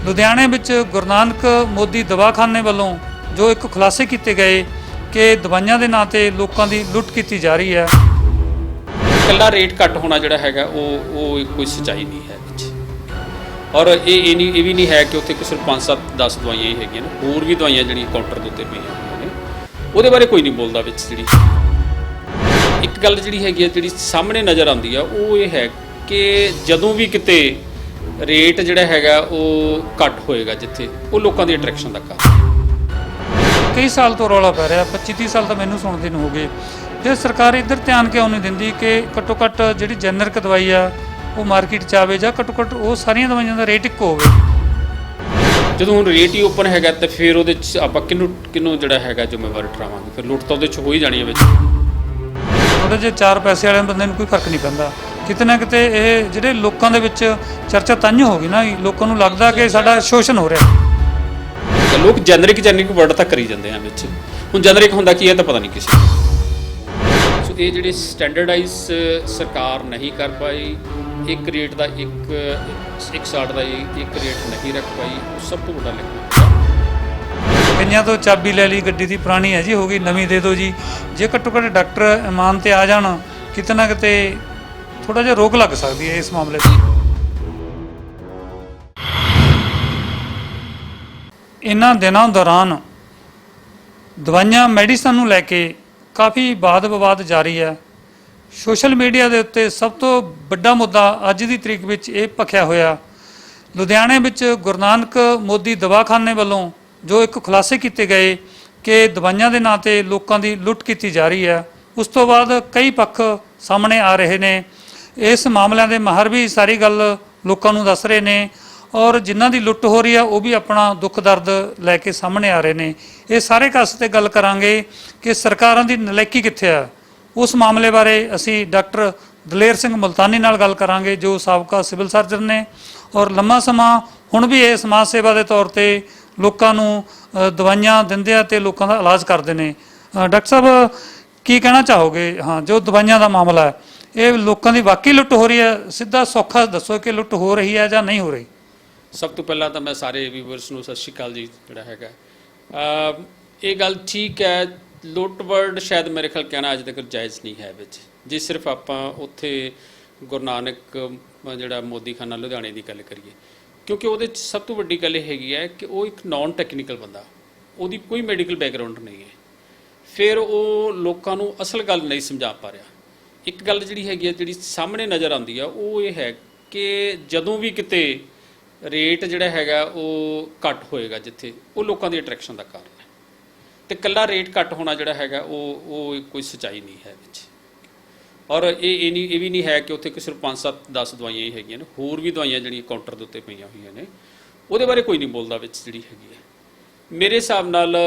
ਲੁਧਿਆਣੇ ਵਿੱਚ ਗੁਰੂ ਨਾਨਕ ਮੋਦੀ ਦਵਾਖਾਨੇ ਵੱਲੋਂ ਜੋ ਇੱਕ ਖੁਲਾਸੇ ਕੀਤੇ ਗਏ ਕਿ ਦਵਾਈਆਂ ਦੇ ਨਾਂ ਤੇ ਲੋਕਾਂ ਦੀ ਲੁੱਟ ਕੀਤੀ ਜਾ ਰਹੀ ਹੈ। ਇਕੱਲਾ ਰੇਟ ਘੱਟ ਹੋਣਾ ਜਿਹੜਾ ਹੈਗਾ ਉਹ ਕੋਈ ਸੱਚਾਈ ਨਹੀਂ ਹੈ ਵਿੱਚ। ਔਰ ਇਹ ਵੀ ਨਹੀਂ ਹੈ ਕਿ ਉੱਥੇ ਸਿਰਫ 5-7-10 ਦਵਾਈਆਂ ਹੀ ਹੈਗੀਆਂ ਨੇ, ਹੋਰ ਵੀ ਦਵਾਈਆਂ ਜਿਹੜੀਆਂ ਕਾਊਂਟਰ ਦੇ ਉੱਤੇ ਪਈਆਂ ਹੋਈਆਂ ਨੇ, ਉਹਦੇ ਬਾਰੇ ਕੋਈ ਨਹੀਂ ਬੋਲਦਾ ਵਿੱਚ। ਜਿਹੜੀ ਇੱਕ ਗੱਲ ਜਿਹੜੀ ਹੈਗੀ ਹੈ, ਜਿਹੜੀ ਸਾਹਮਣੇ ਨਜ਼ਰ ਆਉਂਦੀ ਆ, ਉਹ ਇਹ ਹੈ ਕਿ ਜਦੋਂ ਵੀ ਕਿਤੇ ਰੇਟ ਜਿਹੜਾ ਹੈਗਾ ਉਹ ਘੱਟ ਹੋਏਗਾ ਜਿੱਥੇ, ਉਹ ਲੋਕਾਂ ਦੀ ਅਟਰੈਕਸ਼ਨ ਦਾ ਕਾਰਨ। ਕਈ ਸਾਲ ਤੋਂ ਰੌਲਾ ਪੈ ਰਿਹਾ, 25-30 ਸਾਲ ਤਾਂ ਮੈਨੂੰ ਸੁਣਦੇ ਨੂੰ ਹੋ ਗਏ, ਜੇ ਸਰਕਾਰ ਇੱਧਰ ਧਿਆਨ ਕਿਉਂ ਨਹੀਂ ਦਿੰਦੀ ਕਿ ਘੱਟੋ ਘੱਟ ਜਿਹੜੀ ਜੈਨਰਿਕ ਦਵਾਈ ਆ ਉਹ ਮਾਰਕੀਟ 'ਚ ਆਵੇ, ਜਾਂ ਘੱਟੋ ਘੱਟ ਉਹ ਸਾਰੀਆਂ ਦਵਾਈਆਂ ਦਾ ਰੇਟ ਇੱਕੋ ਹੋਵੇ। ਜਦੋਂ ਹੁਣ ਰੇਟ ਹੀ ਓਪਨ ਹੈਗਾ ਤਾਂ ਫਿਰ ਉਹਦੇ 'ਚ ਆਪਾਂ ਕਿਹਨੂੰ ਜਿਹੜਾ ਹੈਗਾ ਜ਼ਿੰਮੇਵਾਰ ਠਹਿਰਾਵਾਂਗੇ? ਫਿਰ ਲੁੱਟ ਤਾਂ ਉਹਦੇ 'ਚ ਹੋ ਹੀ ਜਾਣੀ ਹੈ ਵਿੱਚ। ਉਹਦੇ 'ਚ 4 ਪੈਸੇ ਵਾਲੇ ਬੰਦੇ ਨੂੰ ਕੋਈ ਫਰਕ ਨਹੀਂ ਪੈਂਦਾ। ਕਿਤੇ ਨਾ ਕਿਤੇ ਇਹ ਜਿਹੜੇ ਲੋਕਾਂ ਦੇ ਵਿੱਚ ਚਰਚਾ ਤਾਂਹੀਓ ਹੋ ਗਈ ਨਾ, ਲੋਕਾਂ ਨੂੰ ਲੱਗਦਾ ਕਿ ਸਾਡਾ ਸ਼ੋਸ਼ਣ ਹੋ ਰਿਹਾ। ਲੋਕ ਜੈਨਰਿਕ ਵਰਡ ਤਾਂ ਕਰੀ ਜਾਂਦੇ ਆ ਵਿੱਚ। ਹੁਣ ਜੈਨਰਿਕ ਹੁੰਦਾ ਕੀ ਹੈ ਤਾਂ ਪਤਾ ਨਹੀਂ ਕਿਸੇ ਨੂੰ। ਸੋ ਇਹ ਜਿਹੜੇ ਸਟੈਂਡਰਡਾਈਜ਼ ਸਰਕਾਰ ਨਹੀਂ ਕਰ ਪਾਈ, ਇੱਕ ਰੇਟ ਦਾ ਇੱਕ ਸਾੜ ਦਾ ਇੱਕ ਰੇਟ ਨਹੀਂ ਰੱਖ ਪਾਈ, ਉਹ ਸਭ ਤੋਂ ਵੱਡਾ ਲਿਖਣਾ। ਕਈਆਂ ਤੋਂ ਚਾਬੀ ਲੈ ਲਈ ਗੱਡੀ ਦੀ, ਪੁਰਾਣੀ ਹੈ ਜੀ, ਹੋ ਗਈ ਨਵੀਂ ਦੇ ਦਿਓ ਜੀ। ਜੇ ਘੱਟੋ ਘੱਟ ਡਾਕਟਰ ਇਮਾਨ ਤੇ ਆ ਜਾਣ, ਕਿਤੇ ਨਾ ਕਿਤੇ ਥੋੜਾ ਜਿਹਾ ਰੋਕ ਲੱਗ ਸਕਦੀ ਹੈ ਇਸ ਮਾਮਲੇ 'ਤੇ। ਇਹਨਾਂ ਦਿਨਾਂ ਦੌਰਾਨ ਦਵਾਈਆਂ ਮੈਡੀਸਨ ਨੂੰ ਲੈ ਕੇ ਕਾਫੀ ਵਾਦ ਵਿਵਾਦ ਜਾਰੀ ਹੈ। ਸੋਸ਼ਲ ਮੀਡੀਆ ਦੇ ਉੱਤੇ ਸਭ ਤੋਂ ਵੱਡਾ ਮੁੱਦਾ ਅੱਜ ਦੀ ਤਰੀਕ ਵਿੱਚ ਇਹ ਭਖਿਆ ਹੋਇਆ, ਲੁਧਿਆਣੇ ਵਿੱਚ ਗੁਰੂ ਨਾਨਕ ਮੋਦੀ ਦਵਾਖਾਨੇ ਵੱਲੋਂ ਜੋ ਇੱਕ ਖੁਲਾਸੇ ਕੀਤੇ ਗਏ ਕਿ ਦਵਾਈਆਂ ਦੇ ਨਾਂ ਤੇ ਲੋਕਾਂ ਦੀ ਲੁੱਟ ਕੀਤੀ ਜਾ ਰਹੀ ਹੈ। ਉਸ ਤੋਂ ਬਾਅਦ ਕਈ ਪੱਖ ਸਾਹਮਣੇ ਆ ਰਹੇ ਨੇ। ਇਸ ਮਾਮਲਿਆਂ ਦੇ ਮਾਹਰ ਵੀ ਸਾਰੀ ਗੱਲ ਲੋਕਾਂ ਨੂੰ ਦੱਸ ਰਹੇ ਨੇ, ਔਰ ਜਿਨ੍ਹਾਂ ਦੀ ਲੁੱਟ ਹੋ ਰਹੀ ਆ ਉਹ ਵੀ ਆਪਣਾ ਦੁੱਖ ਦਰਦ ਲੈ ਕੇ ਸਾਹਮਣੇ ਆ ਰਹੇ ਨੇ। ਇਹ ਸਾਰੇ ਕਸ ਤੇ ਗੱਲ ਕਰਾਂਗੇ ਕਿ ਸਰਕਾਰਾਂ ਦੀ ਨਲਾਇਕੀ ਕਿੱਥੇ ਆ। ਉਸ ਮਾਮਲੇ ਬਾਰੇ ਅਸੀਂ ਡਾਕਟਰ ਦਲੇਰ ਸਿੰਘ ਮੁਲਤਾਨੀ ਨਾਲ ਗੱਲ ਕਰਾਂਗੇ, ਜੋ ਸਾਬਕਾ ਸਿਵਲ ਸਰਜਨ ਨੇ ਔਰ ਲੰਮਾ ਸਮਾਂ ਹੁਣ ਵੀ ਇਹ ਸਮਾਜ ਸੇਵਾ ਦੇ ਤੌਰ ਤੇ ਲੋਕਾਂ ਨੂੰ ਦਵਾਈਆਂ ਦਿੰਦੇ ਆ ਤੇ ਲੋਕਾਂ ਦਾ ਇਲਾਜ ਕਰਦੇ ਨੇ। ਡਾਕਟਰ ਸਾਹਿਬ, ਕੀ ਕਹਿਣਾ ਚਾਹੋਗੇ? ਹਾਂ, ਜੋ ਦਵਾਈਆਂ ਦਾ ਮਾਮਲਾ ਹੈ, ਇਹ ਲੋਕਾਂ ਦੀ ਵਾਕਈ ਲੁੱਟ ਹੋ ਰਹੀ ਹੈ? ਸਿੱਧਾ ਸੌਖਾ ਦੱਸੋ ਕਿ ਲੁੱਟ ਹੋ ਰਹੀ ਹੈ ਜਾਂ ਨਹੀਂ ਹੋ ਰਹੀ। ਸਭ ਤੋਂ ਪਹਿਲਾਂ ਤਾਂ ਮੈਂ ਸਾਰੇ ਵੀਵਰਸ ਨੂੰ ਸਤਿ ਸ਼੍ਰੀ ਅਕਾਲ ਜੀ। ਜਿਹੜਾ ਹੈਗਾ ਇਹ ਗੱਲ ਠੀਕ ਹੈ, ਲੁੱਟ ਵਰਡ ਸ਼ਾਇਦ ਮੇਰੇ ਖਿਆਲ ਕਹਿਣਾ ਅੱਜ ਤੱਕ ਜਾਇਜ਼ ਨਹੀਂ ਹੈ ਵਿੱਚ। ਜੇ ਸਿਰਫ ਆਪਾਂ ਉੱਥੇ ਗੁਰੂ ਨਾਨਕ ਜਿਹੜਾ ਮੋਦੀਖਾਨਾ ਲੁਧਿਆਣੇ ਦੀ ਗੱਲ ਕਰੀਏ, ਕਿਉਂਕਿ ਉਹਦੇ 'ਚ ਸਭ ਤੋਂ ਵੱਡੀ ਗੱਲ ਇਹ ਹੈਗੀ ਹੈ ਕਿ ਉਹ ਇੱਕ ਨਾਨ ਟੈਕਨੀਕਲ ਬੰਦਾ, ਉਹਦੀ ਕੋਈ ਮੈਡੀਕਲ ਬੈਕਗਰਾਊਂਡ ਨਹੀਂ ਹੈ, ਫਿਰ ਉਹ ਲੋਕਾਂ ਨੂੰ ਅਸਲ ਗੱਲ ਨਹੀਂ ਸਮਝਾ ਪਾ ਰਿਹਾ। ਇੱਕ ਗੱਲ ਜਿਹੜੀ ਹੈਗੀ ਹੈ, ਜਿਹੜੀ ਸਾਹਮਣੇ ਨਜ਼ਰ ਆਉਂਦੀ ਆ, ਉਹ ਇਹ ਹੈ ਕਿ ਜਦੋਂ ਵੀ ਕਿਤੇ ਰੇਟ ਜਿਹੜਾ ਹੈਗਾ ਉਹ ਘੱਟ ਹੋਏਗਾ ਜਿੱਥੇ, ਉਹ ਲੋਕਾਂ ਦੀ ਅਟਰੈਕਸ਼ਨ ਦਾ ਕਾਰਨ ਹੈ। ਤੇ ਇਕੱਲਾ ਰੇਟ ਘੱਟ ਹੋਣਾ ਜਿਹੜਾ ਹੈਗਾ ਉਹ ਕੋਈ ਸੱਚਾਈ ਨਹੀਂ ਹੈ ਵਿੱਚ। ਔਰ ਇਹ ਵੀ ਨਹੀਂ ਹੈ ਕਿ ਉੱਥੇ ਸਿਰਫ 5-7-10 ਦਵਾਈਆਂ ਹੀ ਹੈਗੀਆਂ ਨੇ, ਹੋਰ ਵੀ ਦਵਾਈਆਂ ਜਿਹੜੀਆਂ ਕਾਊਂਟਰ ਦੇ ਉੱਤੇ ਪਈਆਂ ਹੋਈਆਂ ਨੇ, ਉਹਦੇ ਬਾਰੇ ਕੋਈ ਨਹੀਂ ਬੋਲਦਾ ਵਿੱਚ। ਜਿਹੜੀ ਹੈਗੀ ਹੈ, ਮੇਰੇ ਹਿਸਾਬ ਨਾਲ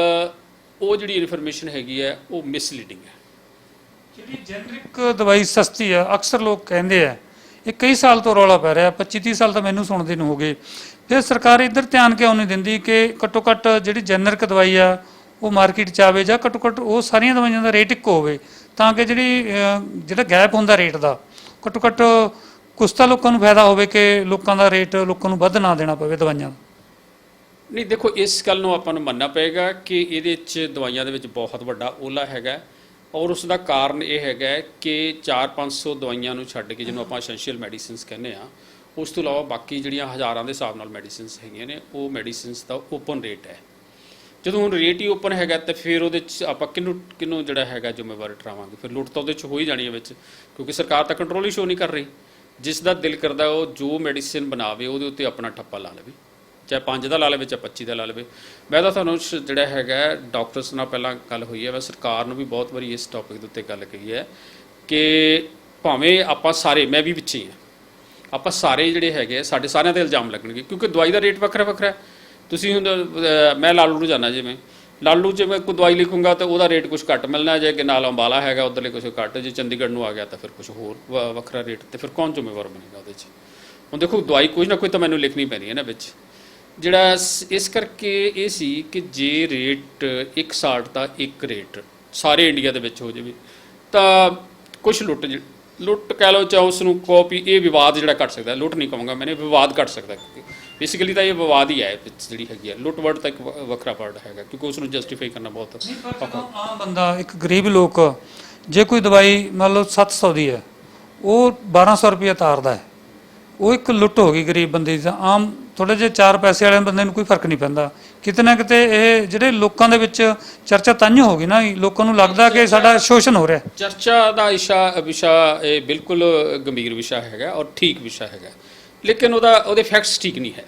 ਉਹ ਜਿਹੜੀ ਇਨਫੋਰਮੇਸ਼ਨ ਹੈਗੀ ਹੈ ਉਹ ਮਿਸਲੀਡਿੰਗ ਹੈ। ਜਿਹੜੀ ਜੈਨਰਿਕ ਦਵਾਈ ਸਸਤੀ ਆ, ਅਕਸਰ ਲੋਕ ਕਹਿੰਦੇ ਆ, ਇਹ ਕਈ ਸਾਲ ਤੋਂ ਰੌਲਾ ਪੈ ਰਿਹਾ, 25-30 ਸਾਲ ਤਾਂ ਮੈਨੂੰ ਸੁਣਦੇ ਨੂੰ ਹੋ ਗਏ, ਫਿਰ ਸਰਕਾਰ ਇੱਧਰ ਧਿਆਨ ਕਿਉਂ ਨਹੀਂ ਦਿੰਦੀ ਕਿ ਘੱਟੋ ਘੱਟ ਜਿਹੜੀ ਜੈਨਰਿਕ ਦਵਾਈ ਆ ਉਹ ਮਾਰਕੀਟ 'ਚ ਆਵੇ, ਜਾਂ ਘੱਟੋ ਘੱਟ ਉਹ ਸਾਰੀਆਂ ਦਵਾਈਆਂ ਦਾ ਰੇਟ ਇੱਕੋ ਹੋਵੇ, ਤਾਂ ਕਿ ਜਿਹੜਾ ਗੈਪ ਹੁੰਦਾ ਰੇਟ ਦਾ, ਘੱਟੋ ਘੱਟ ਕੁਛ ਤਾਂ ਲੋਕਾਂ ਨੂੰ ਫਾਇਦਾ ਹੋਵੇ ਕਿ ਲੋਕਾਂ ਦਾ ਰੇਟ ਲੋਕਾਂ ਨੂੰ ਵੱਧ ਨਾ ਦੇਣਾ ਪਵੇ ਦਵਾਈਆਂ ਦਾ। ਨਹੀਂ, ਦੇਖੋ, ਇਸ ਗੱਲ ਨੂੰ ਆਪਾਂ ਨੂੰ ਮੰਨਣਾ ਪਏਗਾ ਕਿ ਇਹਦੇ 'ਚ ਦਵਾਈਆਂ ਦੇ ਵਿੱਚ ਬਹੁਤ ਵੱਡਾ ਓਲਾ ਹੈਗਾ, ਔਰ ਉਸ ਦਾ ਕਾਰਨ ਇਹ ਹੈਗਾ ਕਿ 400-500 ਦਵਾਈਆਂ ਨੂੰ ਛੱਡ ਕੇ, ਜਿਹਨੂੰ ਆਪਾਂ ਐਸੈਂਸ਼ੀਅਲ ਮੈਡੀਸਿਨਸ ਕਹਿੰਦੇ ਆ, ਉਸ ਤੋਂ ਇਲਾਵਾ ਬਾਕੀ ਜਿਹੜੀਆਂ ਹਜ਼ਾਰਾਂ ਦੇ ਹਿਸਾਬ ਨਾਲ ਮੈਡੀਸਿਨਸ ਹੈਗੀਆਂ ਨੇ, ਉਹ ਮੈਡੀਸਿਨਸ ਦਾ ਓਪਨ ਰੇਟ ਹੈ। ਜਦੋਂ ਹੁਣ ਰੇਟ ਹੀ ਓਪਨ ਹੈਗਾ ਤਾਂ ਫਿਰ ਉਹਦੇ 'ਚ ਆਪਾਂ ਕਿਹਨੂੰ ਜਿਹੜਾ ਹੈਗਾ ਜ਼ਿੰਮੇਵਾਰ ਠਹਿਰਾਵਾਂਗੇ? ਫਿਰ ਲੁੱਟ ਤਾਂ ਉਹਦੇ 'ਚ ਹੋ ਹੀ ਜਾਣੀ ਹੈ ਵਿੱਚ, ਕਿਉਂਕਿ ਸਰਕਾਰ ਤਾਂ ਕੰਟਰੋਲ ਹੀ ਸ਼ੋ ਨਹੀਂ ਕਰ ਰਹੀ। ਜਿਸ ਦਾ ਦਿਲ ਕਰਦਾ ਉਹ ਜੋ ਮੈਡੀਸਿਨ ਬਣਾਵੇ ਉਹਦੇ ਉੱਤੇ ਆਪਣਾ ਠੱਪਾ ਲਾ ਲਵੇ, ਚਾਹੇ 5 ਦਾ ਲਾ ਲਵੇ, ਚਾਹੇ 25 ਦਾ ਲਾ ਲਵੇ। ਮੈਂ ਤਾਂ ਤੁਹਾਨੂੰ ਜਿਹੜਾ ਹੈਗਾ ਡਾਕਟਰਸ ਨਾਲ ਪਹਿਲਾਂ ਗੱਲ ਹੋਈ ਹੈ, ਮੈਂ ਸਰਕਾਰ ਨੂੰ ਵੀ ਬਹੁਤ ਵਾਰੀ ਇਸ ਟੌਪਿਕ ਦੇ ਉੱਤੇ ਗੱਲ ਕਹੀ ਹੈ ਕਿ ਭਾਵੇਂ ਆਪਾਂ ਸਾਰੇ, ਮੈਂ ਵੀ ਵਿੱਚ ਹੀ ਹਾਂ, ਆਪਾਂ ਸਾਰੇ ਜਿਹੜੇ ਹੈਗੇ ਸਾਡੇ ਸਾਰਿਆਂ 'ਤੇ ਇਲਜ਼ਾਮ ਲੱਗਣਗੇ, ਕਿਉਂਕਿ ਦਵਾਈ ਦਾ ਰੇਟ ਵੱਖਰਾ ਵੱਖਰਾ। ਤੁਸੀਂ ਹੁਣ ਮੈਂ ਲਾਲੂ ਨੂੰ ਜਾਣਾ, ਜਿਵੇਂ ਲਾਲੂ 'ਚ ਮੈਂ ਕੋਈ ਦਵਾਈ ਲਿਖੂੰਗਾ ਤਾਂ ਉਹਦਾ ਰੇਟ ਕੁਛ ਘੱਟ ਮਿਲਣਾ, ਜੇ ਕਿ ਨਾਲ ਅੰਬਾਲਾ ਹੈਗਾ ਉੱਧਰਲੇ ਕੁਛ ਘੱਟ, ਜੇ ਚੰਡੀਗੜ੍ਹ ਨੂੰ ਆ ਗਿਆ ਤਾਂ ਫਿਰ ਕੁਛ ਹੋਰ ਵੱਖਰਾ ਰੇਟ, ਅਤੇ ਫਿਰ ਕੌਣ ਜ਼ਿੰਮੇਵਾਰ ਬਣੇਗਾ ਉਹਦੇ 'ਚ? ਹੁਣ ਦੇਖੋ, ਦਵਾਈ ਕੋਈ ਨਾ ਕੋਈ ਤਾਂ ਮੈਨੂੰ ਲਿਖਣੀ ਪੈਣੀ ਹੈ ਨਾ ਵਿੱਚ। ਜਿਹੜਾ ਇਸ ਕਰਕੇ ਇਹ ਸੀ ਕਿ ਜੇ ਰੇਟ ਇੱਕ ਸਾੜ ਦਾ ਇੱਕ ਰੇਟ ਸਾਰੇ ਇੰਡੀਆ ਦੇ ਵਿੱਚ ਹੋ ਜਾਵੇ ਤਾਂ ਕੁਛ ਲੁੱਟ ਕਹਿ ਲਓ, ਚਾਹੇ ਉਸ ਨੂੰ ਕਹੋ ਵੀ ਇਹ ਵਿਵਾਦ ਜਿਹੜਾ ਘੱਟ ਸਕਦਾ, ਲੁੱਟ ਨਹੀਂ ਕਹੂੰਗਾ ਮੈਨੇ, ਵਿਵਾਦ ਘੱਟ ਸਕਦਾ। ਬੇਸਿਕਲੀ ਤਾਂ ਇਹ ਵਿਵਾਦ ਹੀ ਹੈ ਵਿੱਚ ਜਿਹੜੀ ਹੈਗੀ ਹੈ। ਲੁੱਟ-ਵਟ ਤਾਂ ਇੱਕ ਵੱਖਰਾ ਵਰਡ ਹੈਗਾ, ਕਿਉਂਕਿ ਉਸ ਨੂੰ ਜਸਟੀਫਾਈ ਕਰਨਾ ਬਹੁਤ ਔਖਾ। ਆਮ ਬੰਦਾ, ਇੱਕ ਗਰੀਬ ਲੋਕ, ਜੇ ਕੋਈ ਦਵਾਈ ਮੰਨ ਲਓ 700 ਦੀ ਹੈ, ਉਹ 1200 ਰੁਪਏ ਤਾਰਦਾ ਹੈ, ਉਹ ਇੱਕ ਲੁੱਟ ਹੋ ਗਈ ਗਰੀਬ ਬੰਦੇ ਦੀ। ਆਮ ਥੋੜੇ ਜਿਹੇ 4 ਪੈਸੇ ਵਾਲੇ ਬੰਦੇ ਨੂੰ ਕੋਈ ਫਰਕ ਨਹੀਂ ਪੈਂਦਾ। ਕਿਤੇ ਨਾ ਕਿਤੇ ਇਹ ਜਿਹੜੇ ਲੋਕਾਂ ਦੇ ਵਿੱਚ ਚਰਚਾ ਤਾਂਹੀਓ ਹੋ ਗਈ ਨਾ, ਲੋਕਾਂ ਨੂੰ ਲੱਗਦਾ ਕਿ ਸਾਡਾ ਸ਼ੋਸ਼ਣ ਹੋ ਰਿਹਾ। ਚਰਚਾ ਦਾ ਵਿਸ਼ਾ ਇਹ ਬਿਲਕੁਲ ਗੰਭੀਰ ਵਿਸ਼ਾ ਹੈਗਾ ਔਰ ਠੀਕ ਵਿਸ਼ਾ ਹੈਗਾ, ਲੇਕਿਨ ਉਹਦੇ ਫੈਕਟਸ ਠੀਕ ਨਹੀਂ ਹੈ।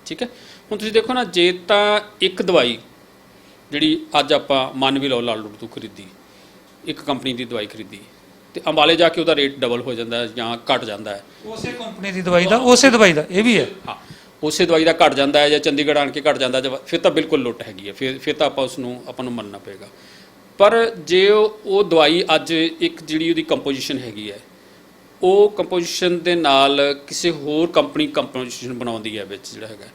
ਠੀਕ ਹੈ, ਹੁਣ ਤੁਸੀਂ ਦੇਖੋ ਨਾ, ਜੇ ਤਾਂ ਇੱਕ ਦਵਾਈ ਜਿਹੜੀ ਅੱਜ ਆਪਾਂ ਮੰਨ ਵੀ ਲਓ ਲਾਲੂ ਤੋਂ ਖਰੀਦੀ, ਇੱਕ ਕੰਪਨੀ ਦੀ ਦਵਾਈ ਖਰੀਦੀ, ਤੇ ਅੰਬਾਲੇ ਜਾ ਕੇ ਉਹਦਾ ਰੇਟ ਡਬਲ ਹੋ ਜਾਂਦਾ ਹੈ ਜਾਂ ਘਟ ਜਾਂਦਾ ਹੈ। ਉਸੇ ਕੰਪਨੀ ਦੀ ਦਵਾਈ ਦਾ, ਉਸੇ ਦਵਾਈ ਦਾ, ਇਹ ਵੀ ਹੈ। ਹਾਂ, ਉਸੇ ਦਵਾਈ ਦਾ ਘਟ ਜਾਂਦਾ ਹੈ ਜਾਂ ਚੰਡੀਗੜ੍ਹ ਆਣ ਕੇ ਘਟ ਜਾਂਦਾ, ਫਿਰ ਤਾਂ ਬਿਲਕੁਲ ਲੁੱਟ ਹੈਗੀ ਹੈ। ਫਿਰ ਤਾਂ ਆਪਾਂ ਨੂੰ ਮੰਨਣਾ ਪਏਗਾ। ਪਰ ਜੇ ਉਹ ਦਵਾਈ ਅੱਜ ਇੱਕ ਜਿਹੜੀ ਉਹਦੀ ਕੰਪੋਜੀਸ਼ਨ ਹੈਗੀ ਹੈ, ਉਹ ਕੰਪੋਜੀਸ਼ਨ ਦੇ ਨਾਲ ਕਿਸੇ ਹੋਰ ਕੰਪਨੀ ਕੰਪੋਜੀਸ਼ਨ ਬਣਾਉਂਦੀ ਹੈ ਵਿੱਚ ਜਿਹੜਾ ਹੈਗਾ,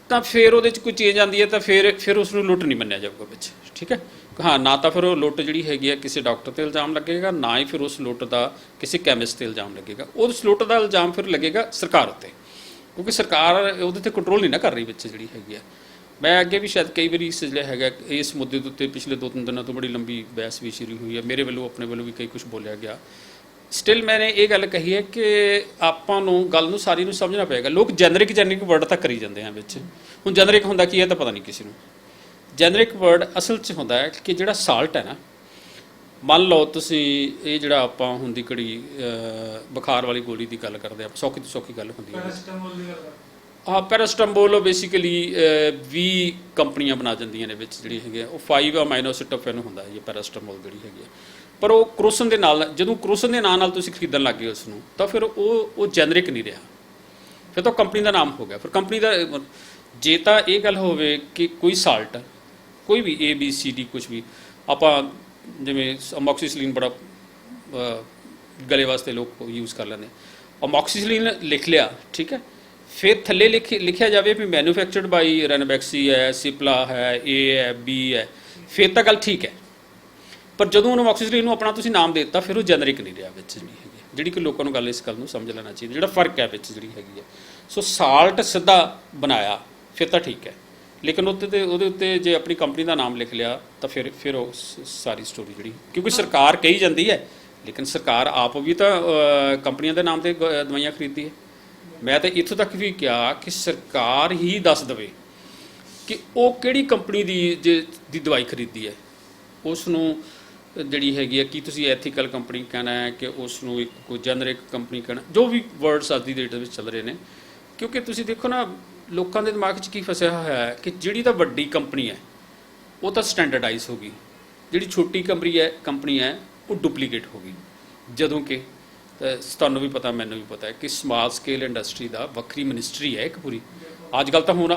ਤਾਂ ਫਿਰ ਉਹਦੇ 'ਚ ਕੋਈ ਚੇਂਜ ਆਉਂਦੀ ਹੈ ਤਾਂ ਫਿਰ ਉਸ ਨੂੰ ਲੁੱਟ ਨਹੀਂ ਮੰਨਿਆ ਜਾਊਗਾ ਵਿੱਚ। ਠੀਕ ਹੈ, ਹਾਂ, ਨਾ ਤਾਂ ਫਿਰ ਉਹ ਲੁੱਟ ਜਿਹੜੀ ਹੈਗੀ ਹੈ ਕਿਸੇ ਡਾਕਟਰ 'ਤੇ ਇਲਜ਼ਾਮ ਲੱਗੇਗਾ, ਨਾ ਹੀ ਫਿਰ ਉਸ ਲੁੱਟ ਦਾ ਕਿਸੇ ਕੈਮਿਸਟ 'ਤੇ ਇਲਜ਼ਾਮ ਲੱਗੇਗਾ। ਉਸ ਲੁੱਟ ਦਾ ਇਲਜ਼ਾਮ ਫਿਰ ਲੱਗੇਗਾ ਸਰਕਾਰ ਉੱਤੇ, ਕਿਉਂਕਿ ਸਰਕਾਰ ਉਹਦੇ 'ਤੇ ਕੰਟਰੋਲ ਨਹੀਂ ਨਾ ਕਰ ਰਹੀ ਵਿੱਚ ਜਿਹੜੀ ਹੈਗੀ ਹੈ। ਮੈਂ ਅੱਗੇ ਵੀ ਸ਼ਾਇਦ ਕਈ ਵਾਰੀ ਜਿਹੜਾ ਹੈਗਾ ਇਸ ਮੁੱਦੇ ਦੇ ਉੱਤੇ ਪਿਛਲੇ 2-3 ਦਿਨਾਂ ਤੋਂ ਬੜੀ ਲੰਬੀ ਬਹਿਸ ਵੀ ਸ਼ੁਰੂ ਹੋਈ ਹੈ, ਮੇਰੇ ਵੱਲੋਂ ਆਪਣੇ ਵੱਲੋਂ ਵੀ ਕਈ ਕੁਝ ਬੋਲਿਆ ਗਿਆ। ਸਟਿਲ ਮੈਨੇ ਇਹ ਗੱਲ ਕਹੀ ਹੈ ਕਿ ਆਪਾਂ ਨੂੰ ਗੱਲ ਨੂੰ ਸਾਰੀ ਨੂੰ ਸਮਝਣਾ ਪਏਗਾ। ਲੋਕ ਜੈਨਰਿਕ ਵਰਡ ਤਾਂ ਕਰੀ ਜਾਂਦੇ ਆ ਵਿੱਚ। ਹੁਣ ਜੈਨਰਿਕ ਹੁੰਦਾ ਕੀ ਹੈ ਤਾਂ ਪਤਾ ਨਹੀਂ ਕਿਸੇ ਨੂੰ। ਜੈਨਰਿਕ ਵਰਡ ਅਸਲ 'ਚ ਹੁੰਦਾ ਹੈ ਕਿ ਜਿਹੜਾ ਸਾਲਟ ਹੈ ਨਾ, ਮੰਨ ਲਓ ਤੁਸੀਂ ਇਹ ਜਿਹੜਾ ਆਪਾਂ ਹੁਣ ਦੀ ਘੜੀ ਬੁਖਾਰ ਵਾਲੀ ਗੋਲੀ ਦੀ ਗੱਲ ਕਰਦੇ ਆਪਾਂ, ਸੌਖੀ ਤੋਂ ਸੌਖੀ ਗੱਲ ਹੁੰਦੀ ਹੈ। ਹਾਂ, ਪੈਰਾਸਟਾਮੋਲ ਪੈਰਾਸਟਾਮੋਲ 20 ਕੰਪਨੀਆਂ ਬਣਾ ਜਾਂਦੀਆਂ ਨੇ ਵਿੱਚ ਜਿਹੜੀ ਹੈਗੀ, ਉਹ 5 ਅਮਾਈਨੋਸਿਟੋਫੈਨ ਹੁੰਦਾ ਹੈ ਪੈਰਾਸਟਾਮੋਲ ਜਿਹੜੀ ਹੈਗੀ ਹੈ। ਪਰ ਉਹ ਕਰੋਸਨ ਦੇ ਨਾਲ, ਜਦੋਂ ਕਰੋਸਨ ਦੇ ਨਾਂ ਨਾਲ ਤੁਸੀਂ ਖਰੀਦਣ ਲੱਗ ਗਏ ਉਸ ਨੂੰ, ਤਾਂ ਫਿਰ ਉਹ ਜੈਨਰਿਕ ਨਹੀਂ ਰਿਹਾ, ਫਿਰ ਤਾਂ ਕੰਪਨੀ ਦਾ ਨਾਮ ਹੋ ਗਿਆ। ਫਿਰ ਕੰਪਨੀ ਦਾ, ਜੇ ਤਾਂ ਇਹ ਗੱਲ ਹੋਵੇ ਕਿ ਕੋਈ ਸਾਲਟ, ਕੋਈ ਵੀ ABCD ਕੁਝ ਵੀ, ਆਪਾਂ ਜਿਵੇਂ ਅਮੋਕਸੀਸਿਲਿਨ ਬੜਾ ਗਲੇ ਵਾਸਤੇ ਲੋਕ ਯੂਜ਼ ਕਰ ਲੈਂਦੇ, ਅਮੋਕਸੀਸਿਲਿਨ ਲਿਖ ਲਿਆ, ਠੀਕ ਹੈ, ਫਿਰ ਥੱਲੇ ਲਿਖਿਆ ਜਾਵੇ ਵੀ ਮੈਨੂਫੈਕਚਰਡ ਬਾਈ ਰੈਨਬੈਕਸੀ ਹੈ, ਸਿਪਲਾ ਹੈ, A ਹੈ, B ਹੈ, ਫਿਰ ਤਾਂ ਗੱਲ ਠੀਕ ਹੈ। ਪਰ ਜਦੋਂ ਉਹਨੂੰ ਅਮੋਕਸੀਸਿਲਿਨ ਨੂੰ ਆਪਣਾ ਤੁਸੀਂ ਨਾਮ ਦੇ ਦਿੱਤਾ, ਫਿਰ ਉਹ ਜੈਨਰਿਕ ਨਹੀਂ ਰਿਹਾ ਵਿੱਚ ਜਿਹੜੀ ਕਿ ਲੋਕਾਂ ਨੂੰ ਇਸ ਗੱਲ ਨੂੰ ਸਮਝ ਲੈਣਾ ਚਾਹੀਦਾ, ਜਿਹੜਾ ਫਰਕ ਹੈ ਵਿੱਚ ਜਿਹੜੀ ਹੈਗੀ ਹੈ। ਸੋ ਸਾਲਟ ਸਿੱਧਾ ਬਣਾਇਆ ਫਿਰ ਤਾਂ ਠੀਕ ਹੈ, ਲੇਕਿਨ ਉਹਦੇ ਉੱਤੇ ਜੇ ਆਪਣੀ ਕੰਪਨੀ ਦਾ ਨਾਮ ਲਿਖ ਲਿਆ ਤਾਂ ਫਿਰ ਉਹ ਸਾਰੀ ਸਟੋਰੀ ਜਿਹੜੀ, ਕਿਉਂਕਿ ਸਰਕਾਰ ਕਹੀ ਜਾਂਦੀ ਹੈ, ਲੇਕਿਨ ਸਰਕਾਰ ਆਪ ਵੀ ਤਾਂ ਕੰਪਨੀਆਂ ਦੇ ਨਾਮ 'ਤੇ ਦਵਾਈਆਂ ਖਰੀਦਦੀ ਹੈ। ਮੈਂ ਤਾਂ ਇੱਥੋਂ ਤੱਕ ਵੀ ਕਿਹਾ ਕਿ ਸਰਕਾਰ ਹੀ ਦੱਸ ਦੇਵੇ ਕਿ ਉਹ ਕਿਹੜੀ ਕੰਪਨੀ ਦੀ ਦਵਾਈ ਖਰੀਦੀ ਹੈ, ਉਸ ਨੂੰ ਜਿਹੜੀ ਹੈਗੀ ਹੈ, ਕੀ ਤੁਸੀਂ ਐਥੀਕਲ ਕੰਪਨੀ ਕਹਿਣਾ ਹੈ ਕਿ ਉਸ ਨੂੰ ਇੱਕ ਕੋਈ ਜੈਨਰਿਕ ਕੰਪਨੀ ਕਹਿਣਾ, ਜੋ ਵੀ ਵਰਡਸ ਅੱਜ ਦੀ ਡੇਟ ਦੇ ਵਿੱਚ ਚੱਲ ਰਹੇ ਨੇ। ਕਿਉਂਕਿ ਤੁਸੀਂ ਦੇਖੋ ਨਾ, ਲੋਕਾਂ ਦੇ ਦਿਮਾਗ 'ਚ ਕੀ ਫਸਿਆ ਹੋਇਆ ਹੈ ਕਿ ਜਿਹੜੀ ਤਾਂ ਵੱਡੀ ਕੰਪਨੀ ਹੈ ਉਹ ਤਾਂ ਸਟੈਂਡਰਡਾਈਜ਼ ਹੋ ਗਈ, ਜਿਹੜੀ ਛੋਟੀ ਕੰਪਨੀ ਹੈ ਉਹ ਡੁਪਲੀਕੇਟ ਹੋ ਗਈ। ਜਦੋਂ ਕਿ ਤੁਹਾਨੂੰ ਵੀ ਪਤਾ, ਮੈਨੂੰ ਵੀ ਪਤਾ ਹੈ ਕਿ ਸਮਾਲ ਸਕੇਲ ਇੰਡਸਟਰੀ ਦਾ ਵੱਖਰੀ ਮਿਨਿਸਟਰੀ ਹੈ ਇੱਕ ਪੂਰੀ। ਅੱਜ ਕੱਲ੍ਹ ਤਾਂ ਹੁਣ